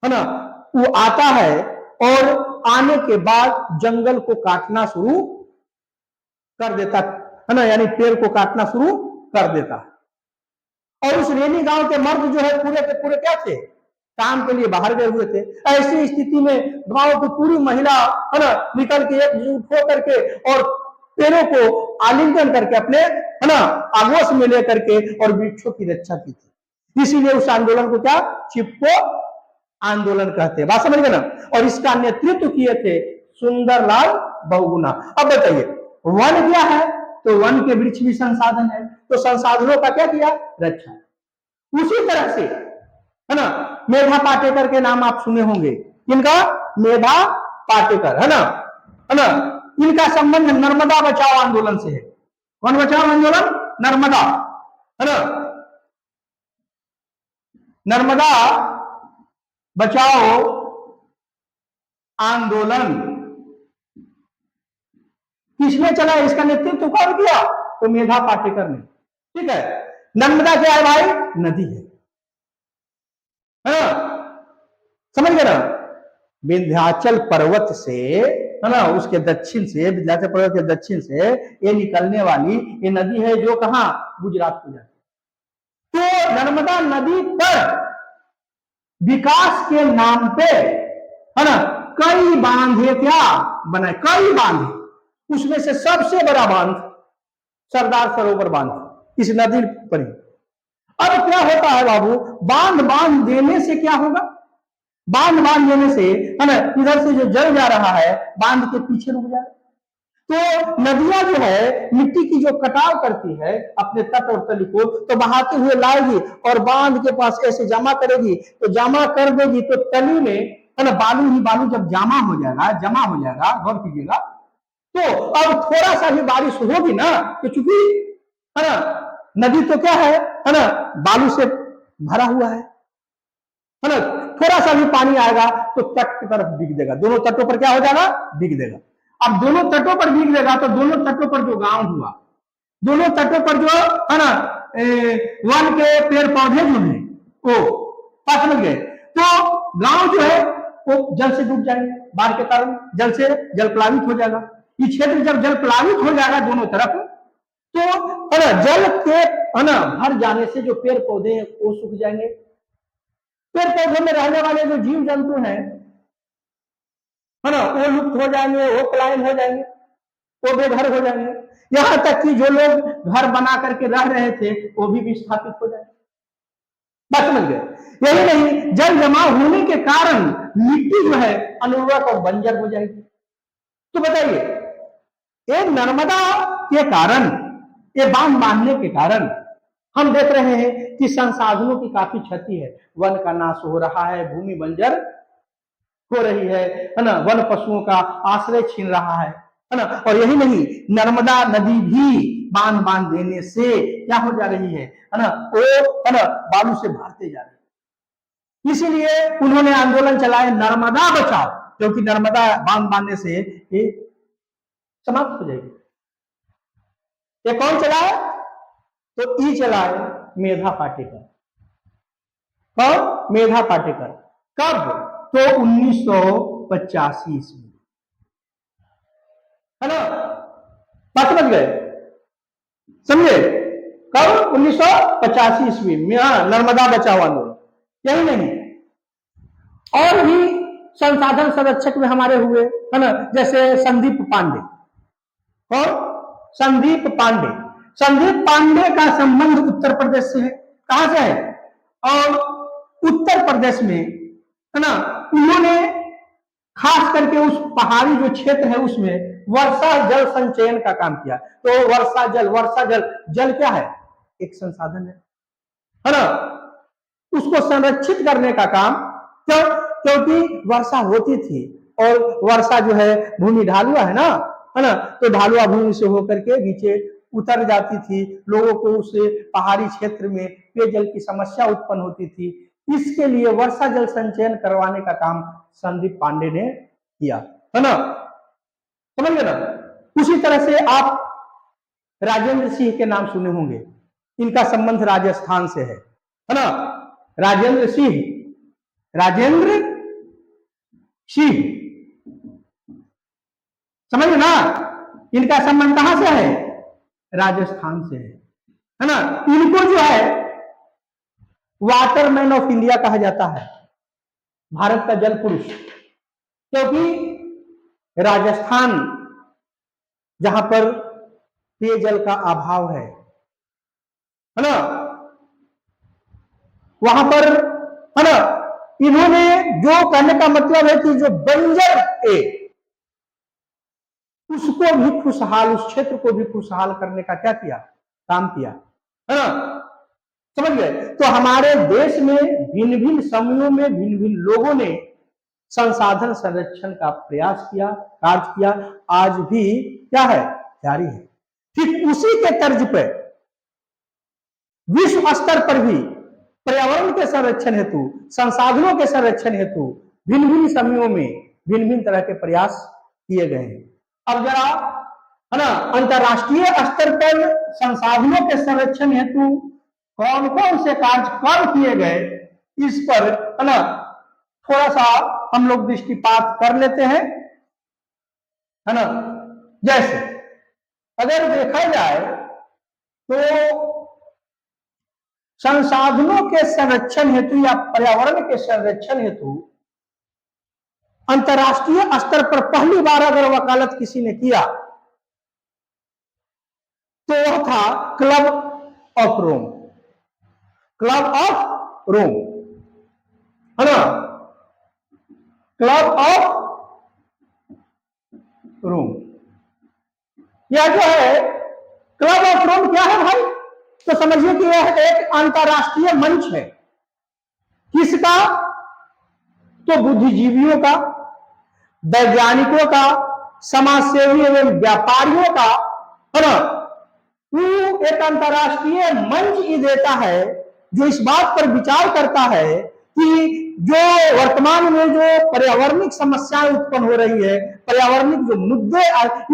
है ना, वो आता है और आने के बाद जंगल को काटना शुरू कर देता है ना, यानी पेड़ को काटना शुरू कर देता। और उस रेनी गांव के मर्द जो है पूरे के पूरे क्या थे, काम के लिए बाहर गए हुए थे। ऐसी स्थिति में गांव की पूरी महिला है ना निकल के एकजुट होकर के और पेड़ों को आलिंगन करके अपने है ना आगोश में लेकर के और वृक्षों की रक्षा की थी। इसीलिए उस आंदोलन को क्या चिपको आंदोलन कहते हैं, बात समझ गए ना। और इसका नेतृत्व किए थे सुंदरलाल बहुगुणा। अब बताइए वन क्या है, तो वन के वृक्ष भी संसाधन है, तो संसाधनों का क्या किया, रक्षा। उसी तरह से है ना मेधा पाटेकर के नाम आप सुने होंगे, इनका मेधा पाटेकर है ना, इनका संबंध नर्मदा बचाओ आंदोलन से है। कौन बचाओ आंदोलन, नर्मदा है ना, नर्मदा बचाओ आंदोलन किसने चला, इसका नेतृत्व कौन किया, तो मेधा पाटेकर ने। ठीक है, नर्मदा क्या है भाई, नदी है ना, समझ गए ना। विंध्याचल पर्वत से है ना, उसके दक्षिण से, विंध्याचल पर्वत के दक्षिण से ये निकलने वाली ये नदी है जो कहां, गुजरात को जाती है। तो नर्मदा नदी पर विकास के नाम पे है ना कई बांधे क्या बनाए, कई बांधे, उसमें से सबसे बड़ा बांध सरदार सरोवर बांध इस नदी पर ही। अब क्या होता है बाबू, बांध बांध देने से क्या होगा, बांध बांध देने से है ना इधर से जो जल जा रहा है बांध के पीछे रुक जाए। तो नदियां जो है मिट्टी की जो कटाव करती है अपने तट और तली को, तो बहाते हुए लाएगी और बांध के पास ऐसे जमा करेगी, तो जमा कर देगी तो तली में है ना बालू ही बालू जब जमा हो जाएगा, गौर कीजिएगा। तो अब थोड़ा सा भी बारिश होगी ना, तो चूंकि है ना नदी तो क्या है ना बालू से भरा हुआ है ना, थोड़ा सा भी पानी आएगा तो तट की तरफ भीग देगा, दोनों तटों पर क्या हो जाएगा, भीग देगा। अब दोनों तटों पर भीग देगा तो दोनों तटों पर जो गांव हुआ, दोनों तटों पर जो है ना वन के पेड़ पौधे जो है वो पास लग गए, तो गांव जो है वो जल से डूब जाएंगे, बाढ़ के कारण जल से जल प्लावित हो जाएगा। ये क्षेत्र जब जल प्लावित हो जाएगा दोनों तरफ, तो है ना जल के है ना भर जाने से जो पेड़ पौधे हैं वो सूख जाएंगे। पेड़ पौधे में रहने वाले जो जीव जंतु हैं है ना वो लुप्त हो जाएंगे, वो पलायन हो जाएंगे, वो बेघर हो जाएंगे। यहां तक कि जो लोग घर बना करके रह रहे थे वो भी विस्थापित हो जाएंगे। बात समझ गए। यही नहीं, जल जमाव होने के कारण मिट्टी जो है अनुर्वरक और बंजर हो जाएगी। तो बताइए ये नर्मदा के कारण, ये बांध बांधने के कारण हम देख रहे हैं कि संसाधनों की काफी क्षति है, वन का नाश हो रहा है, भूमि बंजर हो रही है ना, वन पशुओं का आश्रय छीन रहा है ना। और यही नहीं, नर्मदा नदी भी बांध बांध देने से क्या हो जा रही है ना, वो है ना बालू से भरते जा रही है। इसीलिए उन्होंने आंदोलन चलाए नर्मदा बचाओ, क्योंकि नर्मदा बांध बांधने से ये समाप्त हो जाएगी। ये कौन चलाए, तो ई चलाए मेधा पाटेकर। कौन, मेधा पाटेकर। कब, तो 1985 ईस्वी, है ना, बात समझ गए, समझे। कब, 1985 ईस्वी में नर्मदा बचाओ आंदोलन। यही नहीं, और भी संसाधन संरक्षक में हमारे हुए है ना, जैसे संदीप पांडे। कौन, संदीप पांडे। संदीप पांडे का संबंध उत्तर प्रदेश से है। कहां से है, और उत्तर प्रदेश में है ना उन्होंने खास करके उस पहाड़ी जो क्षेत्र है उसमें वर्षा जल संचयन का काम किया। तो वर्षा जल, जल क्या है, एक संसाधन है ना, उसको संरक्षित करने का काम, क्यों, क्योंकि वर्षा होती थी और वर्षा जो है भूमि ढालुआ है ना, तो ढालुआ भूमि से होकर के नीचे उतर जाती थी, लोगों को उस पहाड़ी क्षेत्र में पेयजल की समस्या उत्पन्न होती थी। इसके लिए वर्षा जल संचयन करवाने का काम संदीप पांडे ने किया, है ना, समझ गए ना। उसी तरह से आप राजेंद्र सिंह के नाम सुने होंगे, इनका संबंध राजस्थान से है ना, राजेंद्र सिंह, राजेंद्र सिंह, समझ ना, इनका संबंध कहां से है? राजस्थान से है ना। इनको जो है वाटरमैन ऑफ इंडिया कहा जाता है, भारत का जल पुरुष, क्योंकि राजस्थान जहां पर पेयजल का अभाव है ना, वहां पर है ना, इन्होंने जो कहने का मतलब है कि जो बंजर है उसको भी खुशहाल, उस क्षेत्र को भी खुशहाल करने का क्या किया? काम किया, है ना। समझ गए? तो हमारे देश में भिन्न भिन्न समूहों में भिन्न भिन्न लोगों ने संसाधन संरक्षण का प्रयास किया, कार्य किया, आज भी क्या है? जारी है। ठीक उसी के तर्ज पर विश्व स्तर पर भी पर्यावरण के संरक्षण हेतु, संसाधनों के संरक्षण हेतु भिन्न भिन्न समूहों में भिन्न भिन्न तरह के प्रयास किए गए हैं। अब जरा है ना, अंतरराष्ट्रीय स्तर पर संसाधनों के संरक्षण हेतु कौन कौन से कार्य कब किए गए, इस पर है ना थोड़ा सा हम लोग दृष्टिपात कर लेते हैं, है ना। जैसे अगर देखा जाए तो संसाधनों के संरक्षण हेतु या पर्यावरण के संरक्षण हेतु अंतरराष्ट्रीय स्तर पर पहली बार अगर वकालत किसी ने किया तो वह था club of Rome, club of Rome, है ना, क्लब ऑफ रोम। यह जो है क्लब ऑफ रोम क्या है भाई? तो समझिए कि यह एक अंतरराष्ट्रीय मंच है। किसका? तो बुद्धिजीवियों का, वैज्ञानिकों का, समाजसेवी एवं व्यापारियों का, है ना। वो एक अंतरराष्ट्रीय मंच ही देता है जो इस बात पर विचार करता है कि जो वर्तमान में जो पर्यावरणिक समस्याएं उत्पन्न हो रही है, पर्यावरणिक जो मुद्दे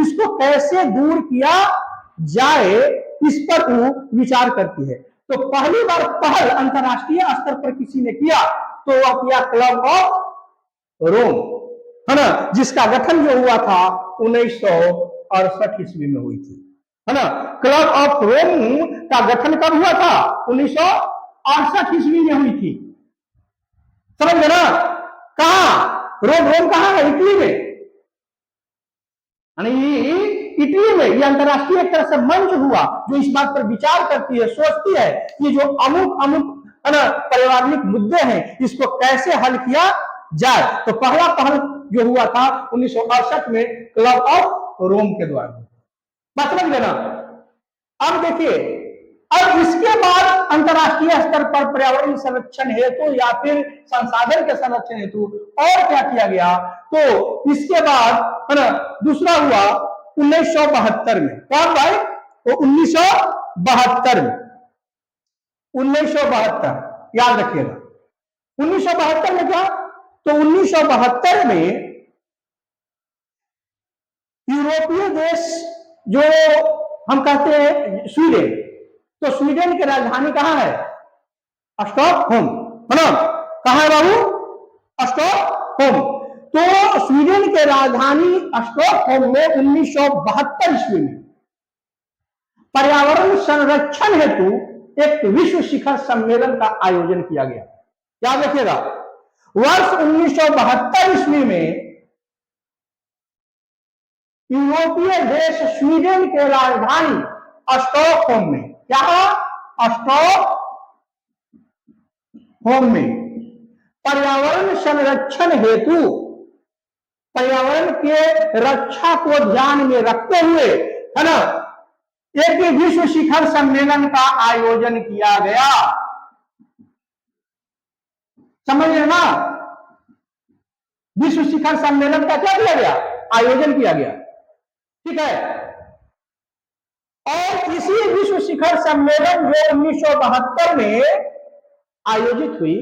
इसको कैसे दूर किया जाए, इस पर वो विचार करती है। तो पहली बार पहल अंतरराष्ट्रीय स्तर पर किसी ने किया तो वह किया क्लब ऑफ रोम, है ना, जिसका गठन जो हुआ था 1968 ईस्वी में हुई थी, है ना। क्लब ऑफ रोम का गठन कब हुआ था? 1968 ईस्वी में हुई थी। समझ गए ना? कहा रोम? रोम कहां है? इटली में, इटली में। यह अंतरराष्ट्रीय एक तरह से मंच हुआ जो इस बात पर विचार करती है, सोचती है कि जो अमुक अमुक है ना पर्यावरणिक मुद्दे हैं इसको कैसे हल किया जाए। तो पहला पहल जो हुआ था 1968 में क्लब ऑफ रोम के द्वारा। बात समझ लेना। अब देखिए, अब इसके बाद अंतरराष्ट्रीय स्तर पर पर्यावरण संरक्षण हेतु या फिर संसाधन के संरक्षण हेतु और क्या किया गया? तो इसके बाद है ना दूसरा हुआ 1972 में। कौन भाई? तो 1972 में, 1972 याद रखिएगा। 1972 में क्या? तो 1972 में यूरोपीय देश जो हम कहते हैं स्वीडन, तो स्वीडन की राजधानी कहां है? स्टॉकहोम, है ना। कहां है बाबू? स्टॉकहोम। तो स्वीडन के राजधानी स्टॉकहोम में 1972 ईस्वी में पर्यावरण संरक्षण हेतु एक विश्व शिखर सम्मेलन का आयोजन किया गया। याद रखिएगा, वर्ष 1972 ईस्वी में यूरोपीय देश स्वीडन के राजधानी स्टॉकहोम में, क्या? स्टॉकहोम में पर्यावरण संरक्षण हेतु, पर्यावरण के रक्षा को ध्यान में रखते हुए, है ना, एक विश्व शिखर सम्मेलन का आयोजन किया गया। समझ लेना, विश्व शिखर सम्मेलन का क्या किया गया? आयोजन किया गया। ठीक है। और इसी विश्व शिखर सम्मेलन जो 1972 में आयोजित हुई,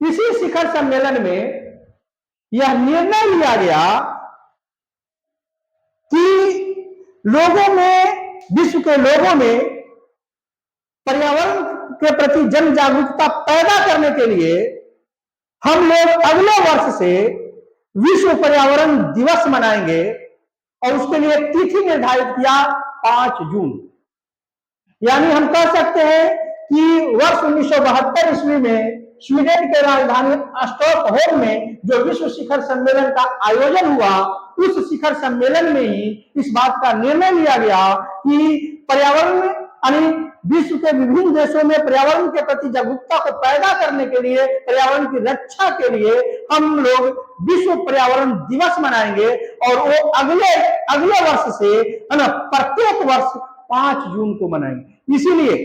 इसी शिखर सम्मेलन में यह निर्णय लिया गया कि लोगों में, विश्व के लोगों में पर्यावरण के प्रति जन जागरूकता पैदा करने के लिए हम लोग अगले वर्ष से विश्व पर्यावरण दिवस मनाएंगे और उसके लिए एक तिथि निर्धारित किया 5 जून। यानी हम कह सकते हैं कि वर्ष 1972 ईस्वी में स्वीडन के राजधानी स्टॉकहोल्म में जो विश्व शिखर सम्मेलन का आयोजन हुआ, उस शिखर सम्मेलन में ही इस बात का निर्णय लिया गया कि पर्यावरण यानी विश्व के विभिन्न देशों में पर्यावरण के प्रति जागरूकता को पैदा करने के लिए, पर्यावरण की रक्षा के लिए हम लोग विश्व पर्यावरण दिवस मनाएंगे और वो अगले वर्ष से है ना प्रत्येक वर्ष 5 जून को मनाएंगे। इसीलिए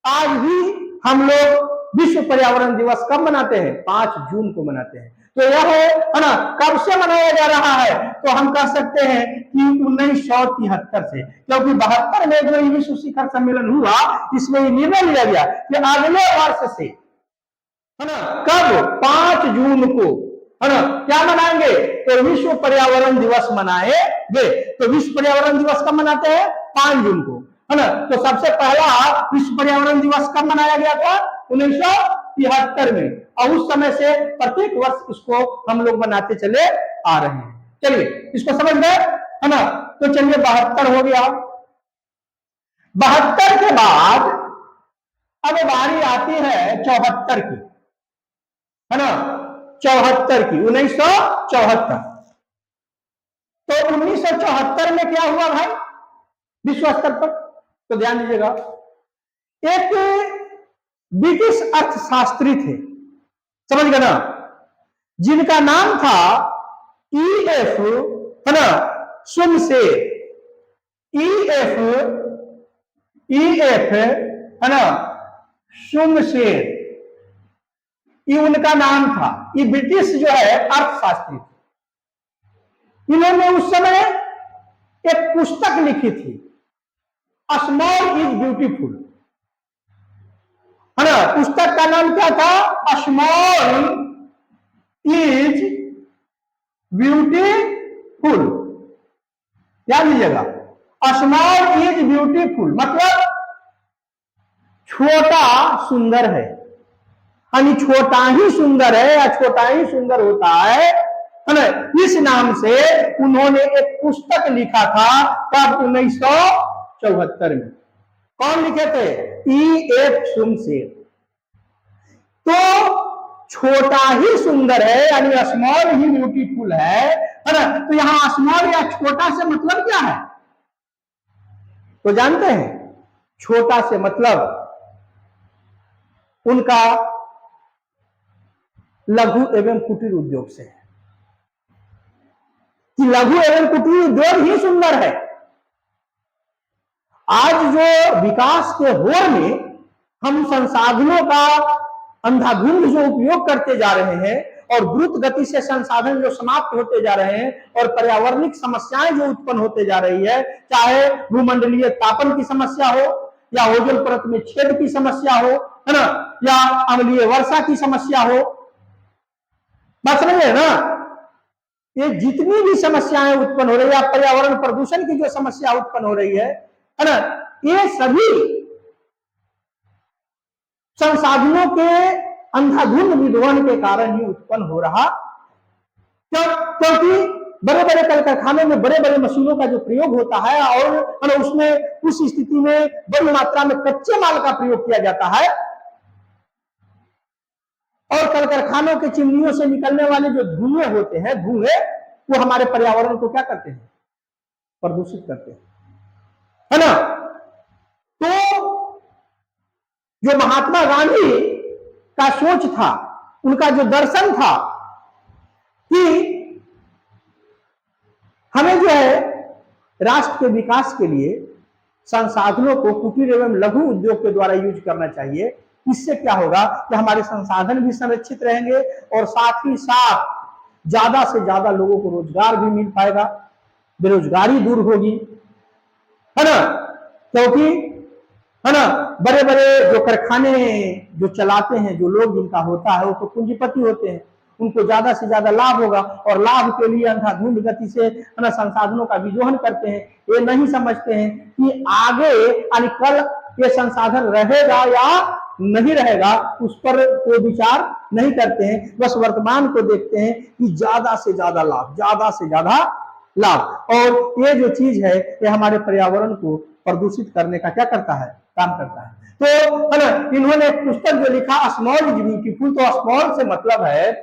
आज भी हम लोग विश्व पर्यावरण दिवस कब मनाते हैं? 5 जून को मनाते हैं। तो यह है ना कब से मनाया जा रहा है? तो हम कह सकते हैं कि 1973 से, क्योंकि 72 में जो विश्व शिखर सम्मेलन हुआ, इसमें निर्णय लिया गया कि अगले वर्ष से है ना कब 5 जून को है ना क्या मनाएंगे? तो विश्व पर्यावरण दिवस मनाएंगे। तो विश्व पर्यावरण दिवस कब मनाते हैं? 5 जून को, है ना। तो सबसे पहला विश्व पर्यावरण दिवस कब मनाया गया था? 1973 में, और उस समय से प्रत्येक वर्ष इसको हम लोग मनाते चले आ रहे हैं। चलिए इसको समझ गए, है ना। तो चलिए 72 हो गया। 72 के बाद अब बारी आती है 74 की, है ना, 74 की, 1974। तो 1974 में क्या हुआ भाई विश्व स्तर पर? तो ध्यान दीजिएगा, एक ब्रिटिश अर्थशास्त्री थे, समझ गए ना, जिनका नाम था E.F. है ना सुमशेर, E.F. है ना सुमशेर, ये उनका नाम था। ये ब्रिटिश जो है अर्थशास्त्री थे। इन्होंने उस समय एक पुस्तक लिखी थी, स्मॉल इज ब्यूटीफुल, है ना। पुस्तक का नाम क्या था? Small is beautiful. ध्यान दीजिएगा, स्मॉल इज ब्यूटीफुल मतलब छोटा सुंदर है, यानी छोटा ही सुंदर है या छोटा ही सुंदर होता है ना। इस नाम से उन्होंने एक पुस्तक लिखा था, कब? 1974 में। कौन लिखे थे? E.F. सुमशेर। तो छोटा ही सुंदर है यानी स्मॉल ही ब्यूटीफुल है ना। तो यहां स्मॉल या छोटा से मतलब क्या है? तो जानते हैं, छोटा से मतलब उनका लघु एवं कुटीर उद्योग से है, कि लघु एवं कुटीर उद्योग ही सुंदर है। आज जो विकास के होड़ में हम संसाधनों का अंधाधुंध जो उपयोग करते जा रहे हैं और द्रुत गति से संसाधन जो समाप्त होते जा रहे हैं और पर्यावरणिक समस्याएं जो उत्पन्न होते जा रही है, चाहे भूमंडलीय तापन की समस्या हो या ओजोन परत में छेद की समस्या हो, है ना, या अम्लीय वर्षा की समस्या हो, बात समझे ना। ये जितनी भी समस्याएं उत्पन्न हो रही है, पर्यावरण प्रदूषण की जो समस्या उत्पन्न हो रही है ना, ये सभी संसाधनों के अंधाधुंध विध्वंस के कारण ही उत्पन्न हो रहा। क्योंकि बड़े बड़े कल कारखानों में बड़े बड़े मशीनों का जो प्रयोग होता है और उसमें उस स्थिति में बड़ी मात्रा में कच्चे माल का प्रयोग किया जाता है, और कल कारखानों के चिमनियों से निकलने वाले जो धुएं होते हैं, वो हमारे पर्यावरण को क्या करते हैं? प्रदूषित करते हैं, है ना। तो जो महात्मा गांधी का सोच था, उनका जो दर्शन था कि हमें जो है राष्ट्र के विकास के लिए संसाधनों को कुटीर एवं लघु उद्योग के द्वारा यूज करना चाहिए। इससे क्या होगा कि हमारे संसाधन भी संरक्षित रहेंगे और साथ ही साथ ज्यादा से ज्यादा लोगों को रोजगार भी मिल पाएगा, बेरोजगारी दूर होगी, है ना। क्योंकि है ना बड़े बड़े जो कारखाने जो चलाते हैं, जो लोग जिनका होता है, वो तो पूंजीपति होते हैं, उनको ज्यादा से ज्यादा लाभ होगा और लाभ के लिए अंधाधुंध गति से है ना संसाधनों का विदोहन करते हैं। ये नहीं समझते हैं कि आगे यानी कल ये संसाधन रहेगा या नहीं रहेगा, उस पर कोई विचार नहीं करते हैं, बस वर्तमान को देखते हैं कि ज्यादा से ज्यादा लाभ, ज्यादा से ज्यादा लाभ। और ये जो चीज है ये हमारे पर्यावरण को प्रदूषित करने का क्या करता है, काम करता है। तो है ना, इन्होंने एक पुस्तक जो लिखा स्मॉल इज ब्यूटीफुल, तो स्मॉल से मतलब है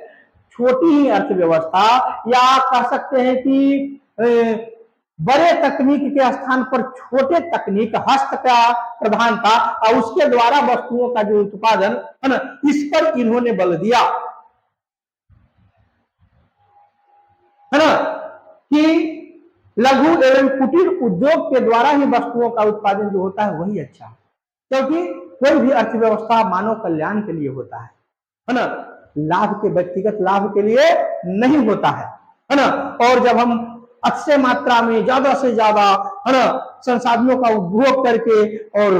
छोटी ही अर्थव्यवस्था, या कह सकते हैं कि बड़े तकनीक के स्थान पर छोटे तकनीक, हस्त का प्रधानता और उसके द्वारा वस्तुओं का जो उत्पादन है ना, इस पर इन्होंने बल दिया है ना, कि लघु एवं कुटीर उद्योग के द्वारा ही वस्तुओं का उत्पादन जो होता है वही अच्छा है, क्योंकि कोई भी अर्थव्यवस्था मानव कल्याण के लिए होता है ना, लाभ के, व्यक्तिगत लाभ के लिए नहीं होता है ना। और जब हम अक्षय मात्रा में ज्यादा से ज्यादा है ना संसाधनों का उपभोग करके, और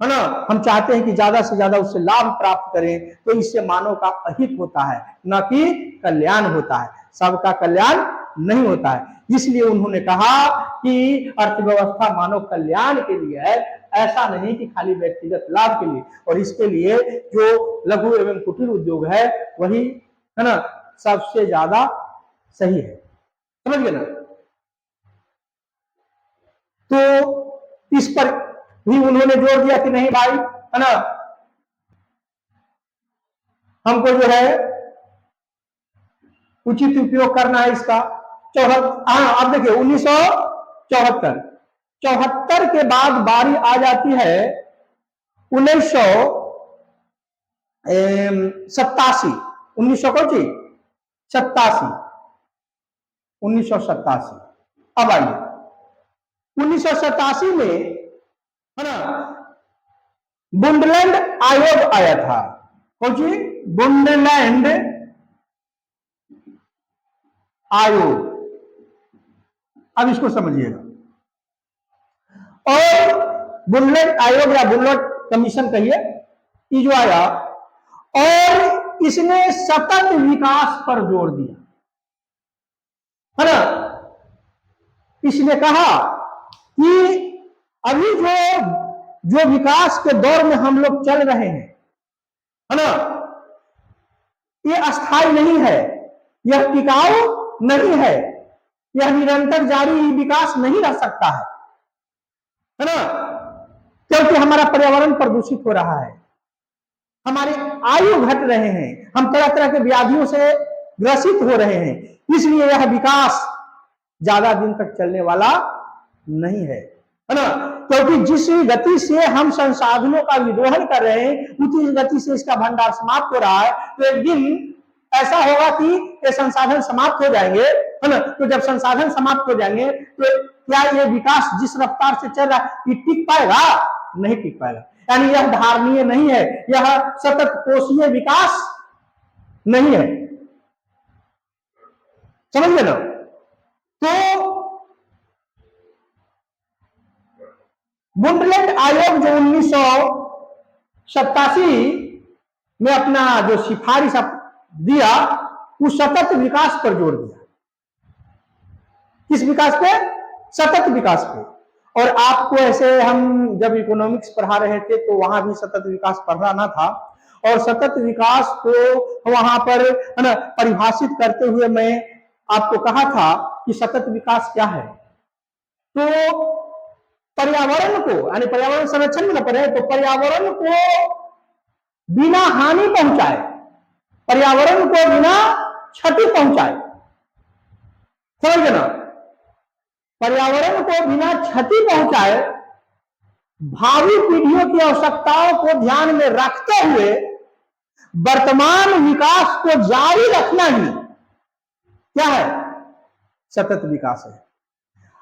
है ना हम चाहते हैं कि ज्यादा से ज्यादा उससे लाभ प्राप्त करें, तो इससे मानव का अहित होता है, न कि कल्याण होता है, सबका कल्याण नहीं होता है। इसलिए उन्होंने कहा कि अर्थव्यवस्था मानव कल्याण के लिए है, ऐसा नहीं कि खाली व्यक्तिगत लाभ के लिए। और इसके लिए जो लघु एवं कुटीर उद्योग है वही है ना सबसे ज्यादा सही है, समझ गए ना। तो इस पर भी उन्होंने जोर दिया कि नहीं भाई है ना, हमको जो है उचित उपयोग करना है इसका। अब देखिए 1974 के बाद बारी आ जाती है 1987, 1987। अब आइए 1987 में है ना बुंडलैंड आयोग आया था। कौन सी? बुंडलैंड आयोग। अब इसको समझिएगा। और बुंडलैंड आयोग या बुंडलैंड कमीशन कहिए, ये जो आया और इसने सतत विकास पर जोर दिया है ना। इसने कहा कि अभी जो विकास के दौर में हम लोग चल रहे हैं है ना, ये अस्थायी नहीं है, यह टिकाऊ नहीं है, यह निरंतर जारी विकास नहीं रह सकता है ना, क्योंकि हमारा पर्यावरण प्रदूषित हो रहा है, हमारे आयु घट रहे हैं, हम तरह तरह के व्याधियों से ग्रसित हो रहे हैं, इसलिए यह विकास ज्यादा दिन तक चलने वाला नहीं है ना। क्योंकि जिस गति से हम संसाधनों का विदोहन कर रहे हैं उसी गति से इसका भंडार समाप्त हो रहा है, तो एक दिन ऐसा होगा कि ये संसाधन समाप्त हो जाएंगे है ना। तो जब संसाधन समाप्त हो जाएंगे तो क्या ये विकास जिस रफ्तार से चल रहा है ये टिक पाएगा? नहीं टिक पाएगा। यानी यह धारणीय नहीं है, यह सतत कोषीय विकास नहीं है, समझ गए ना। तो बुंडलैंड आयोग जो 1987 में अपना जो सिफारिश दिया उस सतत विकास पर जोर दिया। किस विकास पे? सतत विकास पे। और आपको ऐसे हम जब इकोनॉमिक्स पढ़ा रहे थे तो वहां भी सतत विकास पढ़ाना था, और सतत विकास को वहां पर है ना परिभाषित करते हुए मैं आपको कहा था कि सतत विकास क्या है। तो पर्यावरण को यानी पर्यावरण संरक्षण में पड़े तो पर्यावरण को बिना हानि पहुंचाए, पर्यावरण को बिना क्षति पहुंचाए, समझ ना, पर्यावरण को बिना क्षति पहुंचाए, भावी पीढ़ियों की आवश्यकताओं को ध्यान में रखते हुए वर्तमान विकास को जारी रखना ही क्या है? सतत विकास है।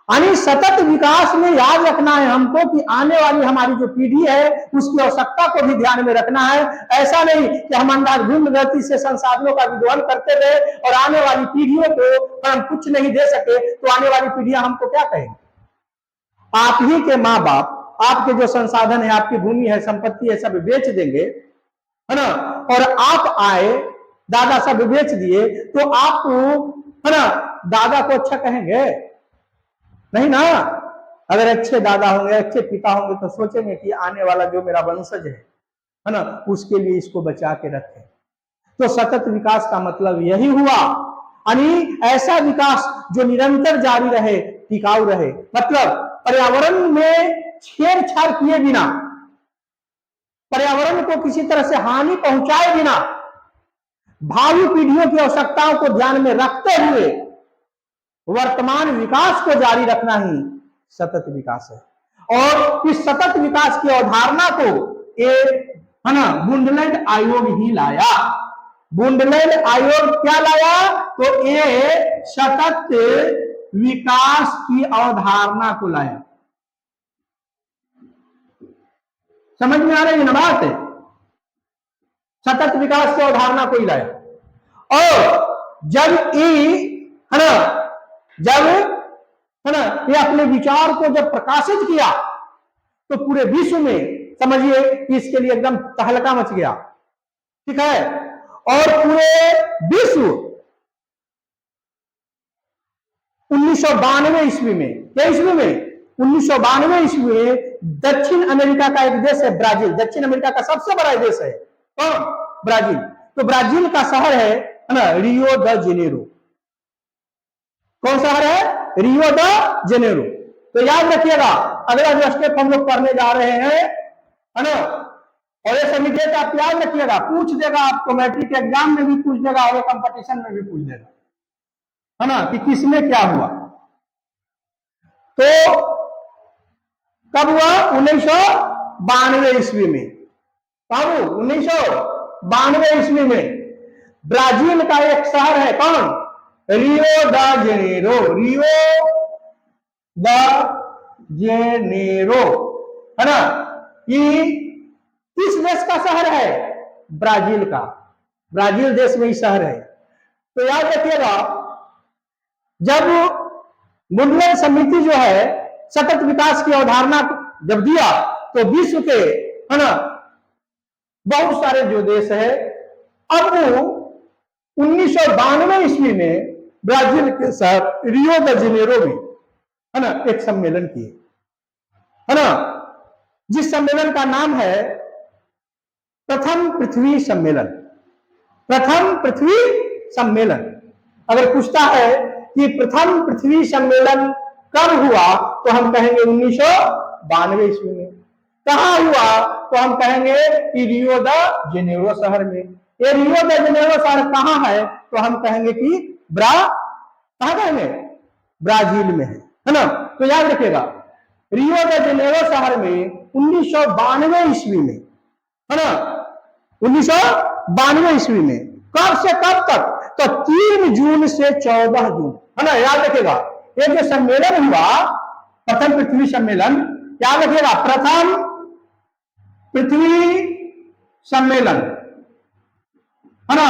यानी सतत विकास में याद रखना है हमको कि आने वाली हमारी जो पीढ़ी है उसकी आवश्यकता को भी ध्यान में रखना है। ऐसा नहीं कि हम अंधाधुंध गति से संसाधनों का विदोहन करते रहे और आने वाली पीढ़ियों को हम कुछ नहीं दे सके तो आने वाली पीढ़ियां हमको क्या कहेंगी? आप ही के माँ बाप आपके जो संसाधन है, आपकी भूमि है, संपत्ति है, सब बेच देंगे है ना, और आप आए दादा सब बेच दिए तो आप है ना दादा को अच्छा कहेंगे? नहीं ना। अगर अच्छे दादा होंगे, अच्छे पिता होंगे तो सोचेंगे कि आने वाला जो मेरा वंशज है ना उसके लिए इसको बचा के रखें। तो सतत विकास का मतलब यही हुआ। यानी ऐसा विकास जो निरंतर जारी रहे, टिकाऊ रहे, मतलब पर्यावरण में छेड़छाड़ किए बिना, पर्यावरण को किसी तरह से हानि पहुंचाए बिना, भावी पीढ़ियों की आवश्यकताओं को ध्यान में रखते हुए वर्तमान विकास को जारी रखना ही सतत विकास है। और इस सतत विकास की अवधारणा को है ना बुंडलैंड आयोग ही लाया। बुंडलैंड आयोग क्या लाया? तो ये सतत विकास की अवधारणा को लाया। समझ में आ रही है ना बात? सतत विकास की अवधारणा को ही लाया। और जब है ना ये अपने विचार को जब प्रकाशित किया तो पूरे विश्व में समझिए कि इसके लिए एकदम तहलका मच गया, ठीक है। और पूरे विश्व 1992 ईस्वी में, क्या ईस्वी में? 1992 ईस्वी में दक्षिण अमेरिका का एक देश है ब्राजील, दक्षिण अमेरिका का सबसे बड़ा देश है कौन? ब्राजील। तो ब्राजील का शहर है ना रियो द जेनेरो। कौन शहर है? Rio de Janeiro. तो याद रखिएगा, अगला जो स्टेप हम लोग पढ़ने जा रहे हैं, है ना, और ये सभी डेट आप याद रखिएगा, पूछ देगा आपको, मैट्रिक एग्जाम में भी पूछ देगा और कंपटीशन में भी पूछ देगा, है ना, कि किसमें क्या हुआ। तो कब हुआ? 1992 ईस्वी में। कब? 1992 ईस्वी में ब्राजील का एक शहर है कौन? Rio de Janeiro. Rio de Janeiro, है ना, कि किस देश का शहर है? ब्राजील का। ब्राजील देश में ही शहर है। तो याद रखिएगा, जब बुंडलैंड समिति जो है सतत विकास की अवधारणा जब दिया तो विश्व के, है ना, बहुत सारे जो देश है, अब 1992 ईस्वी में ब्राजील के शहर रियो द जेनेरो में, है ना, एक सम्मेलन किए, है ना, जिस सम्मेलन का नाम है प्रथम पृथ्वी सम्मेलन। प्रथम पृथ्वी सम्मेलन। अगर पूछता है कि प्रथम पृथ्वी सम्मेलन कब हुआ तो हम कहेंगे 1992 ईस्वी में। कहां हुआ तो हम कहेंगे कि रियो द जेनेरो शहर में। ये रियो द जेनेरो शहर कहां है तो हम कहेंगे कि कहां कहेंगे? ब्राजील में है ना। तो याद रखिएगा, रियो द जेनेरो शहर में 1992 ईस्वी में, है ना, 1992 ईस्वी में। कब से कब तक? तो 3 जून से 14 जून, है ना। याद रखिएगा, ये जो सम्मेलन हुआ प्रथम पृथ्वी सम्मेलन, याद रखिएगा, प्रथम पृथ्वी सम्मेलन, है ना,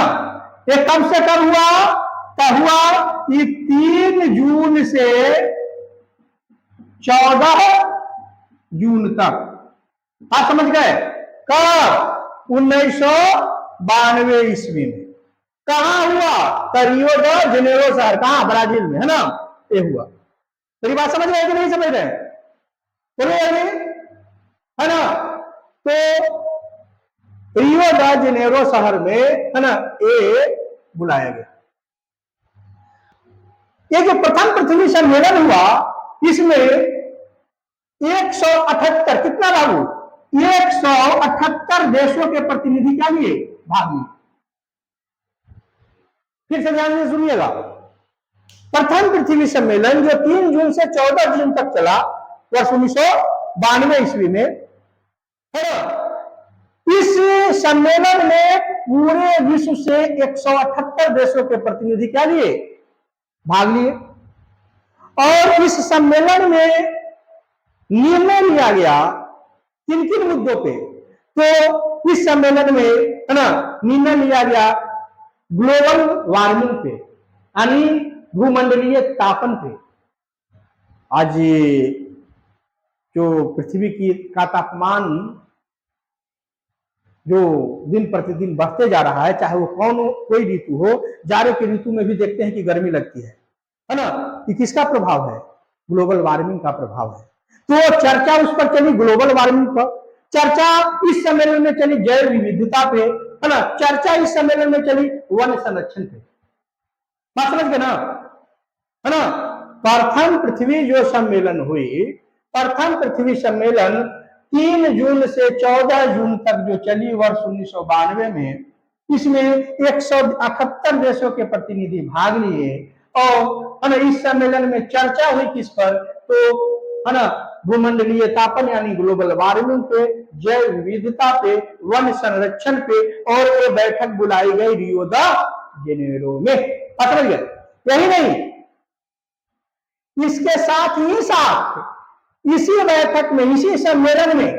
ये कब से कब हुआ? तब हुआ कि 3 जून से 14 जून तक। आप समझ गए? कब? 1992 ईस्वी में। कहां हुआ? तो रियो द जेनेरो शहर, कहां? ब्राजील में, है ना, ये हुआ। मेरी बात समझ रहे हैं कि नहीं समझ रहे हैं? बोलिए, है ना। तो रियो द जेनेरो शहर में, है ना, ये बुलाया गया। ये जो प्रथम पृथ्वी सम्मेलन हुआ, इसमें 178, कितना बाबू? 178 देशों के प्रतिनिधि क्या लिए? भाग लिए। फिर से ध्यान से सुनिएगा, प्रथम पृथ्वी सम्मेलन जो 3 जून से 14 जून तक चला वर्ष 1992 ईस्वी में, है ना, इस सम्मेलन में पूरे विश्व से 178 देशों के प्रतिनिधि क्या लिए? भाग लिए। और इस सम्मेलन में निर्णय लिया गया किन किन मुद्दों पे? तो इस सम्मेलन में, है ना, निर्णय लिया गया ग्लोबल वार्मिंग पे, यानी भूमंडलीय तापन पे। आज जो पृथ्वी का तापमान जो दिन प्रतिदिन बढ़ते जा रहा है, चाहे वो कोई ऋतु हो, जाड़े की ऋतु में भी देखते हैं कि गर्मी लगती है ना, कि किसका प्रभाव है? ग्लोबल वार्मिंग का प्रभाव है। तो चर्चा उस पर चली, ग्लोबल वार्मिंग पर चर्चा इस सम्मेलन में चली, जैव विविधता पे, है ना, चर्चा इस सम्मेलन में चली वन संरक्षण पे। बात समझ गए ना, है ना। प्रथम पृथ्वी जो सम्मेलन हुई, प्रथम पृथ्वी सम्मेलन 3 जून से 14 जून तक जो चली वर्ष 1992 में, इसमें 178 देशों के प्रतिनिधि भाग लिए और है ना इस सम्मेलन में चर्चा हुई किस पर, तो है ना भूमंडलीय तापन यानी ग्लोबल वार्मिंग पे, जैव विविधता पे, वन संरक्षण पे, और ये बैठक बुलाई गई रियो द जेनेरो में। पकड़ गए। यही नहीं, इसके साथ ही साथ इसी बैठक में, इसी सम्मेलन में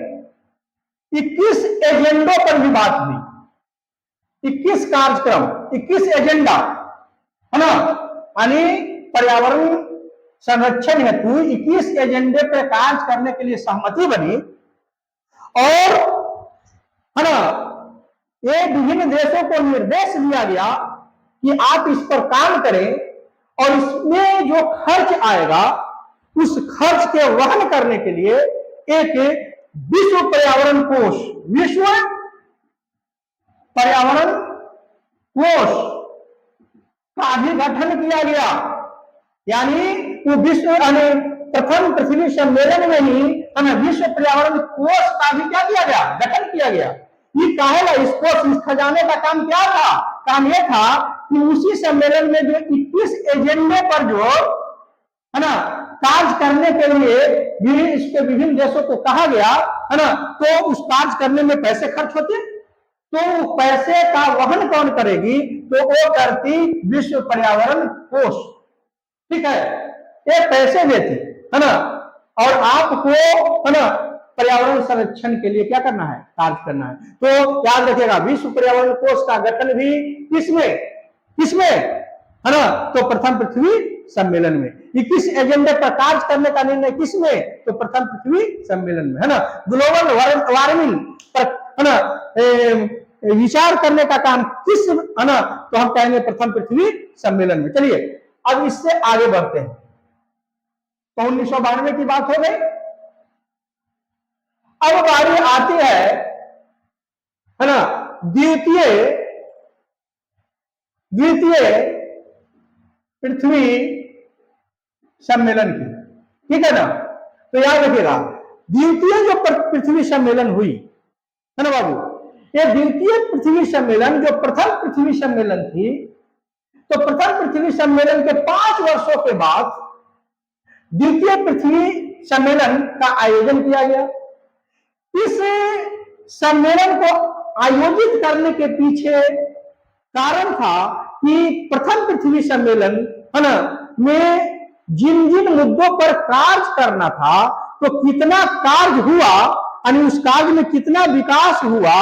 21 एजेंडों पर भी बात हुई। 21 कार्यक्रम, 21 एजेंडा, है ना, यानी पर्यावरण संरक्षण हेतु 21 एजेंडे पर कार्य करने के लिए सहमति बनी। और है ना ये विभिन्न देशों को निर्देश दिया गया कि आप इस पर काम करें और इसमें जो खर्च आएगा उस खर्च के वहन करने के लिए एक विश्व पर्यावरण कोष, विश्व पर्यावरण कोष का भी गठन किया गया। यानी वो विश्व प्रथम पृथ्वी सम्मेलन में ही हमें विश्व पर्यावरण कोष का भी क्या किया गया, गठन किया गया। ये काहेला इस कोष, इस खजाने का काम क्या था? काम यह था कि उसी सम्मेलन में जो 21 एजेंडे पर जो है ना कार्य करने के लिए इसके विभिन्न देशों को कहा गया, है ना, तो उस कार्य करने में पैसे खर्च होते, तो पैसे का वहन कौन करेगी? तो वो करती विश्व पर्यावरण कोष। ठीक है, ये पैसे देती, है ना, और आपको है ना पर्यावरण संरक्षण के लिए क्या करना है, कार्य करना है। तो याद रखिएगा विश्व पर्यावरण कोष का गठन भी किसमें है ना, तो प्रथम पृथ्वी सम्मेलन में। 21 एजेंडे पर कार्य करने का निर्णय किसमें? तो प्रथम पृथ्वी सम्मेलन में, है ना। ग्लोबल वार्मिंग पर है ना विचार करने का काम किस, है ना, तो हम कहेंगे प्रथम पृथ्वी सम्मेलन में। चलिए अब इससे आगे बढ़ते हैं। तो 1992 की बात हो गई। अब बारी आती है ना द्वितीय पृथ्वी सम्मेलन की। ठीक है ना, तो याद रखिएगा द्वितीय जो पृथ्वी सम्मेलन हुई है ना बाबू, ये द्वितीय पृथ्वी सम्मेलन जो प्रथम पृथ्वी सम्मेलन थी, तो प्रथम पृथ्वी सम्मेलन के 5 वर्षों के बाद द्वितीय पृथ्वी सम्मेलन का आयोजन किया गया। इस सम्मेलन को आयोजित करने के पीछे कारण था कि प्रथम पृथ्वी सम्मेलन है ना में जिन जिन मुद्दों पर कार्य करना था, तो कितना कार्य हुआ, यानी उस कार्य में कितना विकास हुआ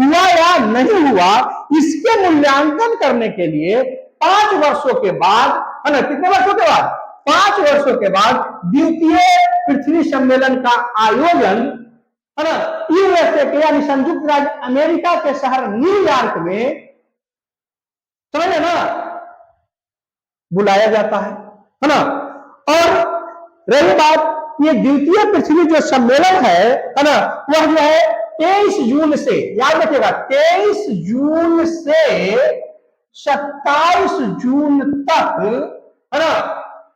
या नहीं हुआ, इसके मूल्यांकन करने के लिए 5 वर्षों के बाद, है ना, कितने वर्षों के बाद? 5 वर्षों के बाद द्वितीय पृथ्वी सम्मेलन का आयोजन, है ना, यूएसए के यानी संयुक्त राज्य अमेरिका के शहर न्यूयॉर्क में, समझे ना, बुलाया जाता है ना। और रही बात ये द्वितीय पृथ्वी जो सम्मेलन है ना, वह जो है 23 जून से, याद रखिएगा 23 जून से 27 जून तक, है ना,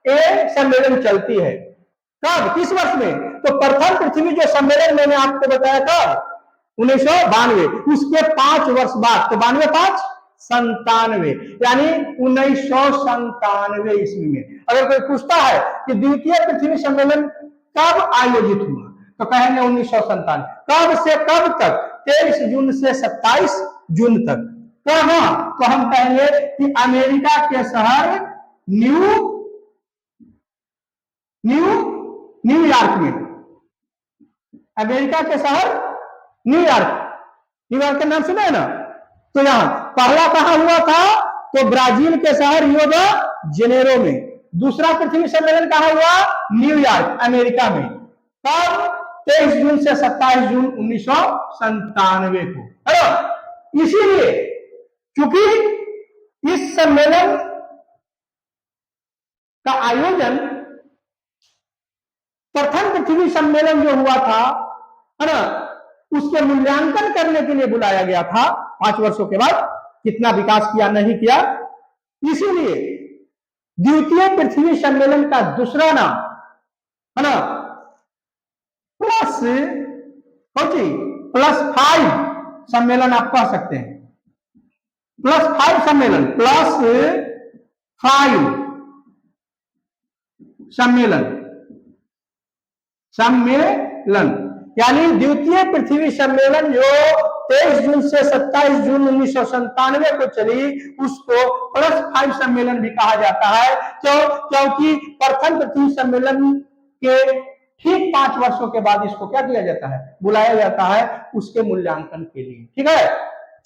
ये सम्मेलन चलती है। कब, किस वर्ष में? तो प्रथम पृथ्वी जो सम्मेलन मैंने आपको बताया कब, 1992, उसके 5 वर्ष बाद, तो 92 5 97, यानी 1997 ईस्वी में। अगर कोई पूछता है कि द्वितीय पृथ्वी सम्मेलन कब आयोजित हुआ, तो कहेंगे 1997। कब से कब तक? 23 जून से 27 जून तक। कहां? तो हम कहेंगे कि अमेरिका के शहर न्यूयॉर्क में, अमेरिका के शहर न्यूयॉर्क का नाम सुना है ना। तो यहां पहला कहां हुआ था? तो ब्राजील के शहर रियो द जेनेरो में। दूसरा पृथ्वी सम्मेलन कहां हुआ? न्यूयॉर्क, अमेरिका में। कब? 23 जून से 27 जून 1997 को, है ना। इसीलिए क्योंकि इस सम्मेलन का आयोजन प्रथम पृथ्वी सम्मेलन जो हुआ था, है ना, उसके मूल्यांकन करने के लिए बुलाया गया था 5 वर्षों के बाद, कितना विकास किया नहीं किया। इसीलिए द्वितीय पृथ्वी सम्मेलन का दूसरा नाम है ना प्लस +5 सम्मेलन आप कह सकते हैं। +5 सम्मेलन, +5 सम्मेलन यानी द्वितीय पृथ्वी सम्मेलन जो 23 जून से 27 जून 1997 को चली, उसको +5 सम्मेलन भी कहा जाता है। क्योंकि प्रथम पृथ्वी सम्मेलन के ठीक 5 वर्षों के बाद इसको क्या किया जाता है, बुलाया जाता है उसके मूल्यांकन के लिए। ठीक है,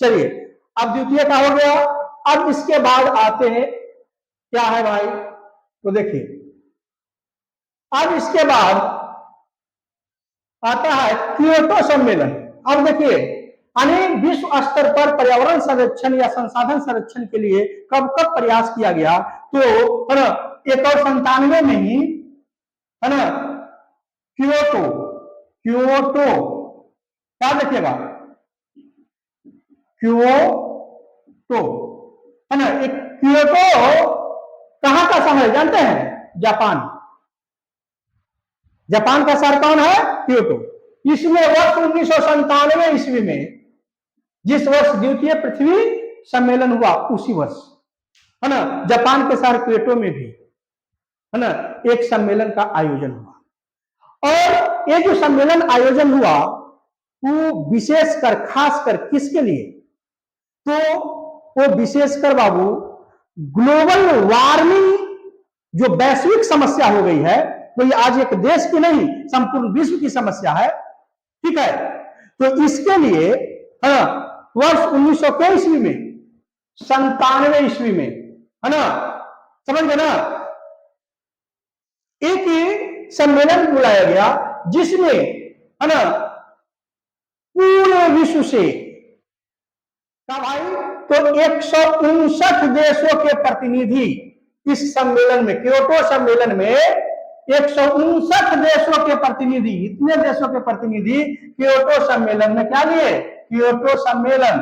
चलिए अब द्वितीय का हो गया। अब इसके बाद आते हैं क्या है भाई, तो देखिए अब इसके बाद आता है क्योटो सम्मेलन। अब देखिए अनेक विश्व स्तर पर पर्यावरण संरक्षण या संसाधन संरक्षण के लिए कब कब प्रयास किया गया, तो है ना 1997 में ही है ना क्योटो क्या देखिएगा, क्योटो है ना। एक क्योटो कहां का शहर है जानते हैं, जापान। जापान का शहर कौन है, क्योटो। इसमें वर्ष 1997 ईस्वी में जिस वर्ष द्वितीय पृथ्वी सम्मेलन हुआ, उसी वर्ष है ना जापान के शहर क्योटो में भी है ना एक सम्मेलन का आयोजन हुआ। और ये जो सम्मेलन आयोजन हुआ वो विशेषकर खासकर किसके लिए, तो वो विशेषकर बाबू ग्लोबल वार्मिंग जो वैश्विक समस्या हो गई है, तो ये आज एक देश की नहीं संपूर्ण विश्व की समस्या है। ठीक है, तो इसके लिए है ना वर्ष 1900 ईस्वी में 97 ईस्वी में है ना, समझ गए ना, एक सम्मेलन बुलाया गया जिसमें है ना पूरे विश्व से क्या भाई, तो 159 देशों के प्रतिनिधि इस सम्मेलन में, क्योटो सम्मेलन में 159 देशों के प्रतिनिधि, इतने देशों के प्रतिनिधि क्योटो सम्मेलन में क्या लिए, क्योटो सम्मेलन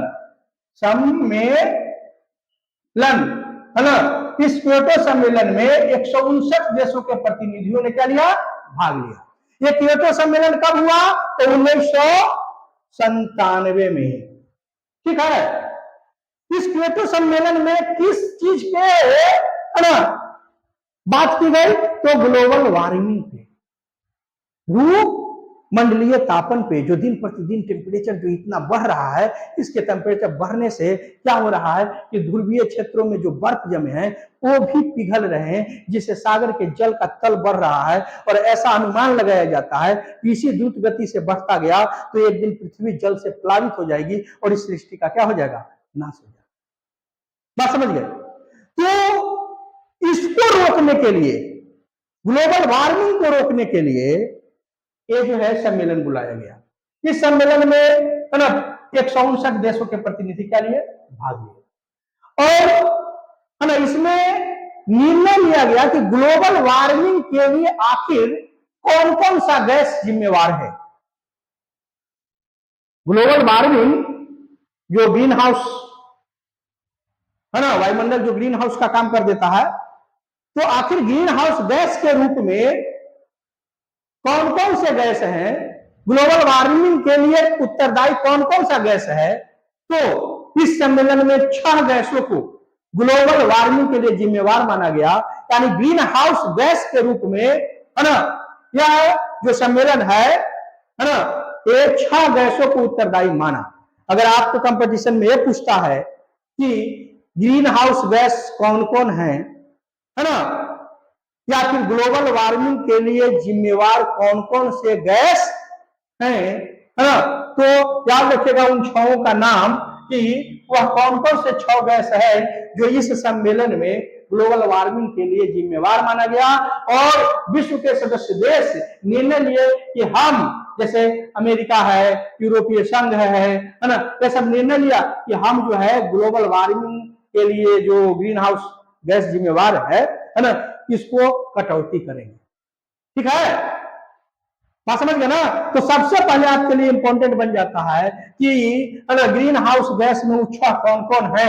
है ना। इस क्योटो सम्मेलन में 159 देशों के प्रतिनिधियों ने क्या लिया, भाग लिया। ये क्योटो सम्मेलन कब हुआ, तो 1997 में। ठीक है, इस क्योटो सम्मेलन में किस चीज पे है ना बात की गई, तो ग्लोबल वार्मिंग पे, भू मंडलीय तापन पे, जो दिन प्रतिदिन टेम्परेचर जो इतना बढ़ रहा है, इसके टेम्परेचर बढ़ने से क्या हो रहा है कि ध्रुवीय क्षेत्रों में जो बर्फ जमे हैं वो भी पिघल रहे हैं, जिससे सागर के जल का तल बढ़ रहा है। और ऐसा अनुमान लगाया जाता है कि इसी द्रुत गति से बढ़ता गया तो एक दिन पृथ्वी जल से प्लावित हो जाएगी और इस सृष्टि का क्या हो जाएगा, नाश हो जाएगा। बात समझ गए। तो इसको रोकने के लिए, ग्लोबल वार्मिंग को रोकने के लिए ये जो है सम्मेलन बुलाया गया। इस सम्मेलन में है ना 159 देशों के प्रतिनिधि क्या लिए, भाग लिए। और है ना इसमें निर्णय लिया गया कि ग्लोबल वार्मिंग के लिए आखिर कौन कौन सा गैस जिम्मेवार है। ग्लोबल वार्मिंग जो ग्रीन हाउस है ना, वायुमंडल जो ग्रीन हाउस का काम कर देता है, तो आखिर ग्रीन हाउस गैस के रूप में कौन कौन से गैस हैं, ग्लोबल वार्मिंग के लिए उत्तरदायी कौन कौन सा गैस है। तो इस सम्मेलन में 6 गैसों को ग्लोबल वार्मिंग के लिए जिम्मेवार माना गया, यानी ग्रीन हाउस गैस के रूप में है ना यह जो सम्मेलन है ना, ये 6 गैसों को उत्तरदायी माना। अगर आपको कंपटीशन में यह पूछता है कि ग्रीन हाउस गैस कौन कौन है ना, या फिर ग्लोबल वार्मिंग के लिए जिम्मेवार कौन कौन से गैस हैं, है ना, तो याद रखिएगा उन 6 का नाम कि वह कौन कौन से 6 गैस है जो इस सम्मेलन में ग्लोबल वार्मिंग के लिए जिम्मेवार माना गया। और विश्व के सदस्य देश निर्णय लिए कि हम, जैसे अमेरिका है, यूरोपीय संघ है ना, यह सब निर्णय लिया कि हम जो है ग्लोबल वार्मिंग के लिए जो ग्रीन हाउस गैस जिम्मेवार है ना, इसको कटौती करेंगे। ठीक है, बात समझ गए ना। तो सबसे पहले आपके लिए इंपॉर्टेंट बन जाता है कि ग्रीन हाउस गैस में 6 कौन कौन है।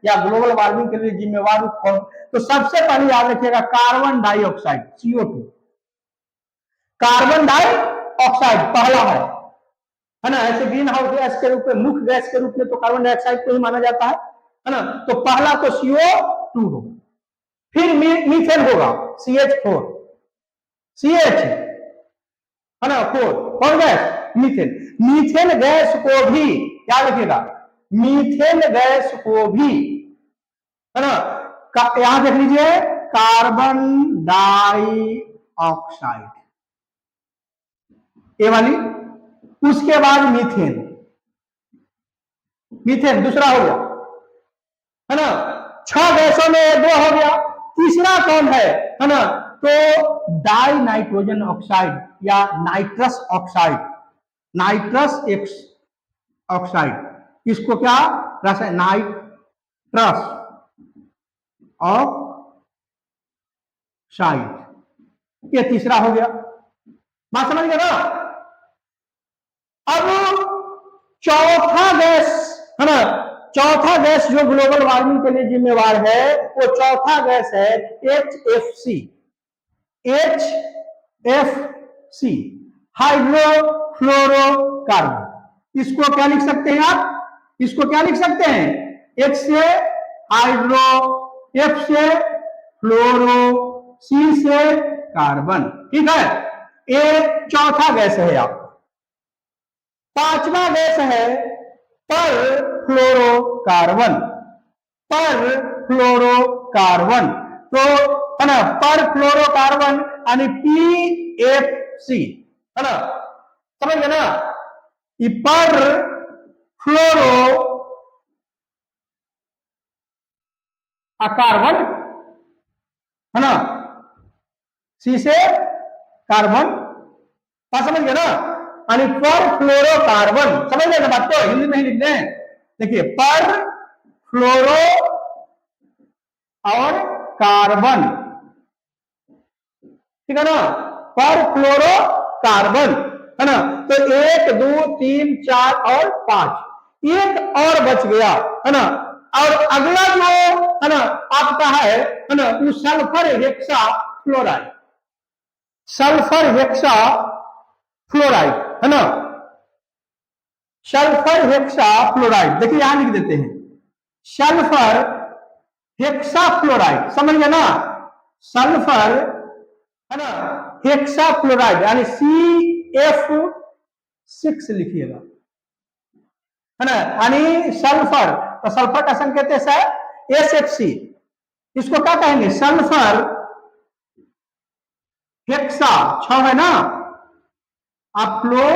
या ग्लोबल वार्मिंग के लिए जिम्मेवार कौन? तो सबसे पहले याद रखिएगा carbon dioxide, CO2। Carbon dioxide पहला है ना। ऐसे ग्रीन हाउस गैस के रूप में, मुख्य गैस के रूप में तो कार्बन डाइऑक्साइड को ही माना जाता है ना। तो पहला तो CO2 हो, फिर मीथेन होगा CH4, CH है ना 4, कौन गैस? मीथेन। मीथेन गैस को भी याद रखिएगा, मीथेन गैस को भी है ना, यहां देख लीजिए कार्बन डाइऑक्साइड ये वाली, उसके बाद मीथेन, मीथेन दूसरा हो गया है ना। 6 गैसों में 2 हो गया, तीसरा कौन है ना? तो डाई नाइट्रोजन ऑक्साइड या नाइट्रस ऑक्साइड, नाइट्रस ऑक्साइड, इसको क्या रस है? नाइट्रस ऑक्साइड, ये तीसरा हो गया। बात समझ गए ना? अब चौथा गैस है ना, चौथा गैस जो ग्लोबल वार्मिंग के लिए जिम्मेवार है, वो चौथा गैस है HFC, HFC हाइड्रोफ्लोरोकार्बन। इसको क्या लिख सकते हैं आप? इसको क्या लिख सकते हैं? H से हाइड्रो, F से फ्लोरो, C से कार्बन, ठीक है। ये चौथा गैस है आप। पांचवा गैस है पर फ्लोरोकार्बन, पर फ्लोरोकार्बन, तो है ना पर फ्लोरोकार्बन यानी PFC है ना, समझ गए ना? ये पर फ्लोरो कार्बन है ना, C से कार्बन, बात समझ गए ना? यानी पर फ्लोरोकार्बन, समझ गए ना बात को? हिंदी में ही लिख दें, देखिए पर फ्लोरो और कार्बन, ठीक है ना, पर फ्लोरोकार्बन है ना। तो 1 2 3 4 और 5, एक और बच गया है ना। और अगला जो है ना आपका है ना, वो sulphur hexa fluoride, sulphur hexa fluoride है ना, सल्फर हेक्सा फ्लोराइड। देखिए यहां लिख देते हैं सल्फर हेक्सा फ्लोराइड, समझ गए ना? सल्फर है ना हेक्सा फ्लोराइड यानी CF6 लिखिएगा है ना, यानी सल्फर, तो सल्फर का संकेत है सर SFC, इसको क्या कहेंगे? सल्फर हेक्सा, 6 है ना, आप फ्लोराइड,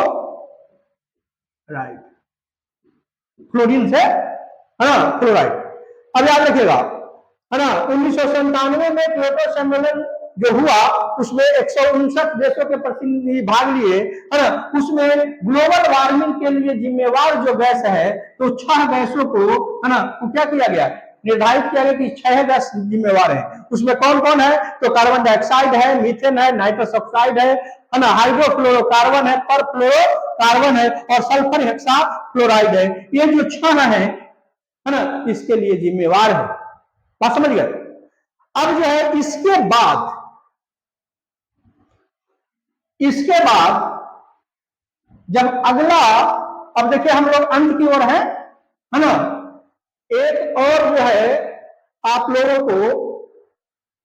फ्लोरीन से है ना क्लोराइड। अब याद रखिएगा है ना, 1997 में क्योटो सम्मेलन जो हुआ, उसमें 159 देशों के प्रतिनिधि भाग लिए है ना। उसमें ग्लोबल वार्मिंग के लिए जिम्मेवार जो गैस है, तो 6 गैसों को है ना, तो क्या किया गया? निर्धारित किया गया कि 6 गैस जिम्मेवार है। उसमें कौन कौन है? तो कार्बन डाइऑक्साइड है, मीथेन है, नाइट्रस ऑक्साइड है ना, हाइड्रोफ्लोरोकार्बन है, परफ्लोरोकार्बन है और सल्फर हेक्सा फ्लोराइड है। ये जो 6 है ना, इसके लिए जिम्मेवार है। बात समझ गए? अब जो है इसके बाद जब अगला, अब देखिए हम लोग अंत की ओर है ना। एक और जो है आप लोगों को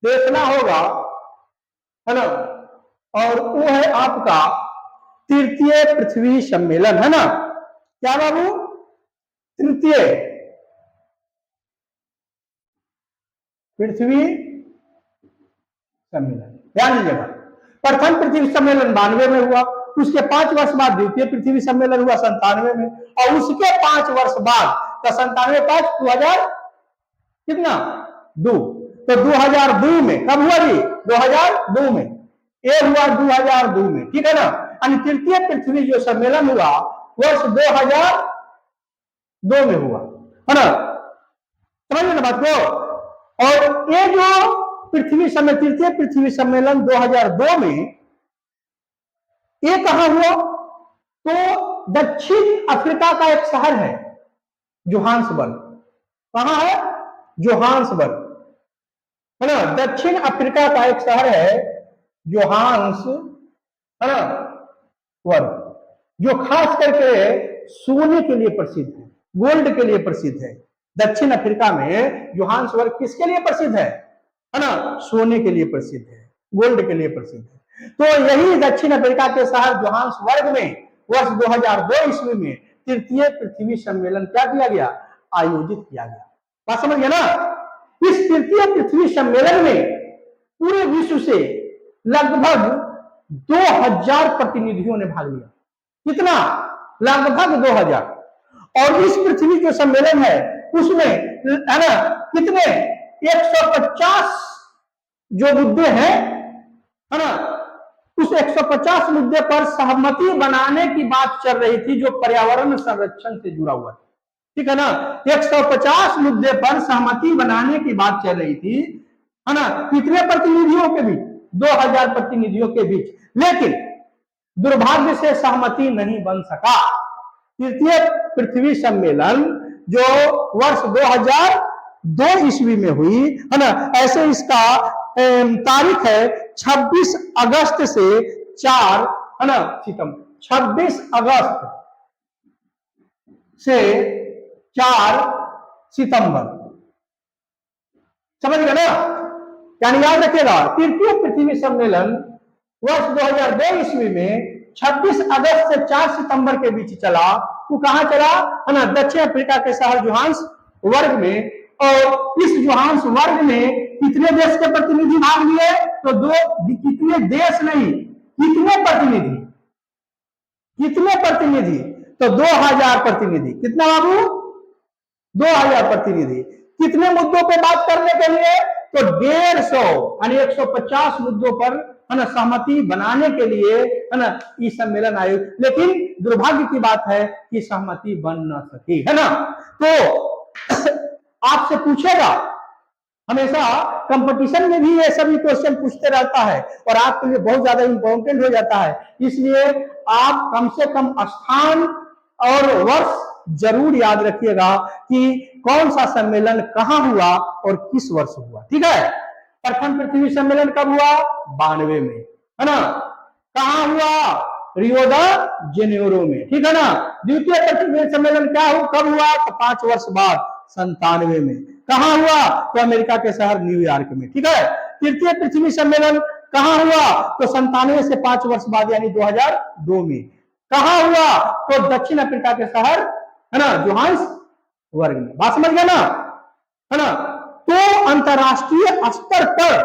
देखना होगा है ना, और वो है आपका तृतीय पृथ्वी सम्मेलन है ना। क्या बाबू? तृतीय पृथ्वी सम्मेलन, ध्यान दीजिएगा। प्रथम पृथ्वी सम्मेलन 92 में हुआ, उसके 5 वर्ष बाद द्वितीय पृथ्वी सम्मेलन हुआ 97 में, और उसके 5 वर्ष बाद, तो 97 5 2000 कितना 2, तो 2002 में कब हुआ जी? 2002 में, ये हुआ 2002 में, ठीक है ना। यानी तृतीय पृथ्वी जो सम्मेलन हुआ वर्ष 2002 में हुआ है ना, समझ ना बात को? और ये जो पृथ्वी सम्मेलन, तृतीय पृथ्वी सम्मेलन 2002 में, ये कहां हुआ? तो दक्षिण अफ्रीका का एक शहर है जोहान्सबर्ग, कहां है? जोहान्सबर्ग, है ना, दक्षिण अफ्रीका का एक शहर है जोहान्स, है ना, वर्ग, जो खास करके सोने के लिए प्रसिद्ध है, गोल्ड के लिए प्रसिद्ध है। दक्षिण अफ्रीका में जोहान्सबर्ग किसके लिए प्रसिद्ध है ना, सोने के लिए प्रसिद्ध है, गोल्ड के लिए प्रसिद्ध है। तो यही दक्षिण अफ्रीका के शहर जोहान्सबर्ग में वर्ष 2002 ईस्वी में तृतीय पृथ्वी सम्मेलन क्या किया गया, आयोजित किया गया। बात समझ गया ना। इस तृतीय पृथ्वी सम्मेलन में पूरे विश्व से लगभग 2000 प्रतिनिधियों ने भाग लिया। कितना, लगभग 2000। और इस पृथ्वी जो सम्मेलन है उसमें, है ना, कितने 150 जो मुद्दे हैं, है ना, उस 150 मुद्दे पर सहमति बनाने की बात चल रही थी जो पर्यावरण संरक्षण से जुड़ा हुआ है। ठीक है ना, 150 मुद्दे पर सहमति बनाने की बात चल रही थी, है ना, कितने प्रतिनिधियों के बीच, 2000 प्रतिनिधियों के बीच। लेकिन दुर्भाग्य से सहमति नहीं बन सका। तृतीय पृथ्वी सम्मेलन जो वर्ष 2002 ईस्वी में हुई, है ना, ऐसे इसका तारीख है 26 अगस्त से 4, है ना, सितंबर, 26 अगस्त से 4 सितंबर, समझ गए ना। यानी याद रखिएगा, तृतीय पृथ्वी सम्मेलन वर्ष 2002 ईस्वी में 26 अगस्त से 4 सितंबर के बीच चला। वो कहां चला, है ना, दक्षिण अफ्रीका के शहर जोहान्सबर्ग में। और इस जोहान्सबर्ग में कितने देश के प्रतिनिधि भाग लिए, तो कितने देश नहीं, कितने प्रतिनिधि, कितने प्रतिनिधि, तो 2000 प्रतिनिधि। कितना बाबू, 2000 प्रतिनिधि। कितने मुद्दों पर बात करने के लिए, तो 150 यानी 150 मुद्दों पर, है ना, सहमति बनाने के लिए, है ना, इस सम्मेलन आयोजित। लेकिन दुर्भाग्य की बात है कि सहमति बन न सकी, है ना। तो आपसे पूछेगा, हमेशा कंपटीशन में भी ये सभी क्वेश्चन पूछते रहता है और आपके लिए बहुत ज्यादा इंपॉर्टेंट हो जाता है। इसलिए आप कम से कम स्थान और वर्ष जरूर याद रखिएगा कि कौन सा सम्मेलन कहां हुआ और किस वर्ष हुआ। ठीक है, प्रथम पृथ्वी सम्मेलन कब हुआ, 92 में, है ना। कहां हुआ, रियो द जेनेरो में, ठीक है ना। द्वितीय पृथ्वी सम्मेलन क्या हो, कब हुआ, तो 5 वर्ष बाद 97 में। कहां हुआ, तो अमेरिका के शहर न्यूयॉर्क में। ठीक है, तृतीय पृथ्वी सम्मेलन कहां हुआ, तो 97 से 5 वर्ष बाद यानी 2002 में। कहां हुआ, तो दक्षिण अफ्रीका के शहर, है ना, जोहान्सबर्ग में। बात समझ गया ना, है ना। तो अंतरराष्ट्रीय स्तर पर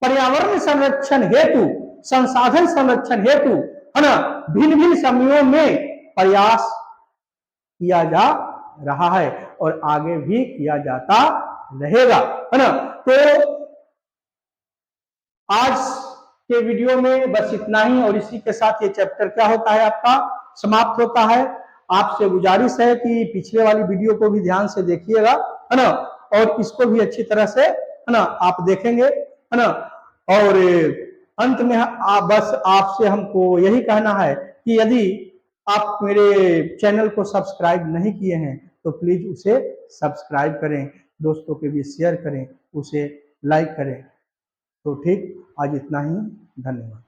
पर्यावरण संरक्षण हेतु, संसाधन संरक्षण हेतु, है ना, भिन्न भिन्न समयों में प्रयास किया जा रहा है और आगे भी किया जाता रहेगा, है ना। तो आज के वीडियो में बस इतना ही और इसी के साथ ये चैप्टर क्या होता है, आपका समाप्त होता है। आपसे गुजारिश है कि पिछले वाली वीडियो को भी ध्यान से देखिएगा, है ना, और इसको भी अच्छी तरह से, है ना, आप देखेंगे, है ना। और अंत में बस आपसे हमको यही कहना है कि यदि आप मेरे चैनल को सब्सक्राइब नहीं किए हैं तो प्लीज उसे सब्सक्राइब करें, दोस्तों के बीच शेयर करें, उसे लाइक करें। तो ठीक, आज इतना ही, धन्यवाद।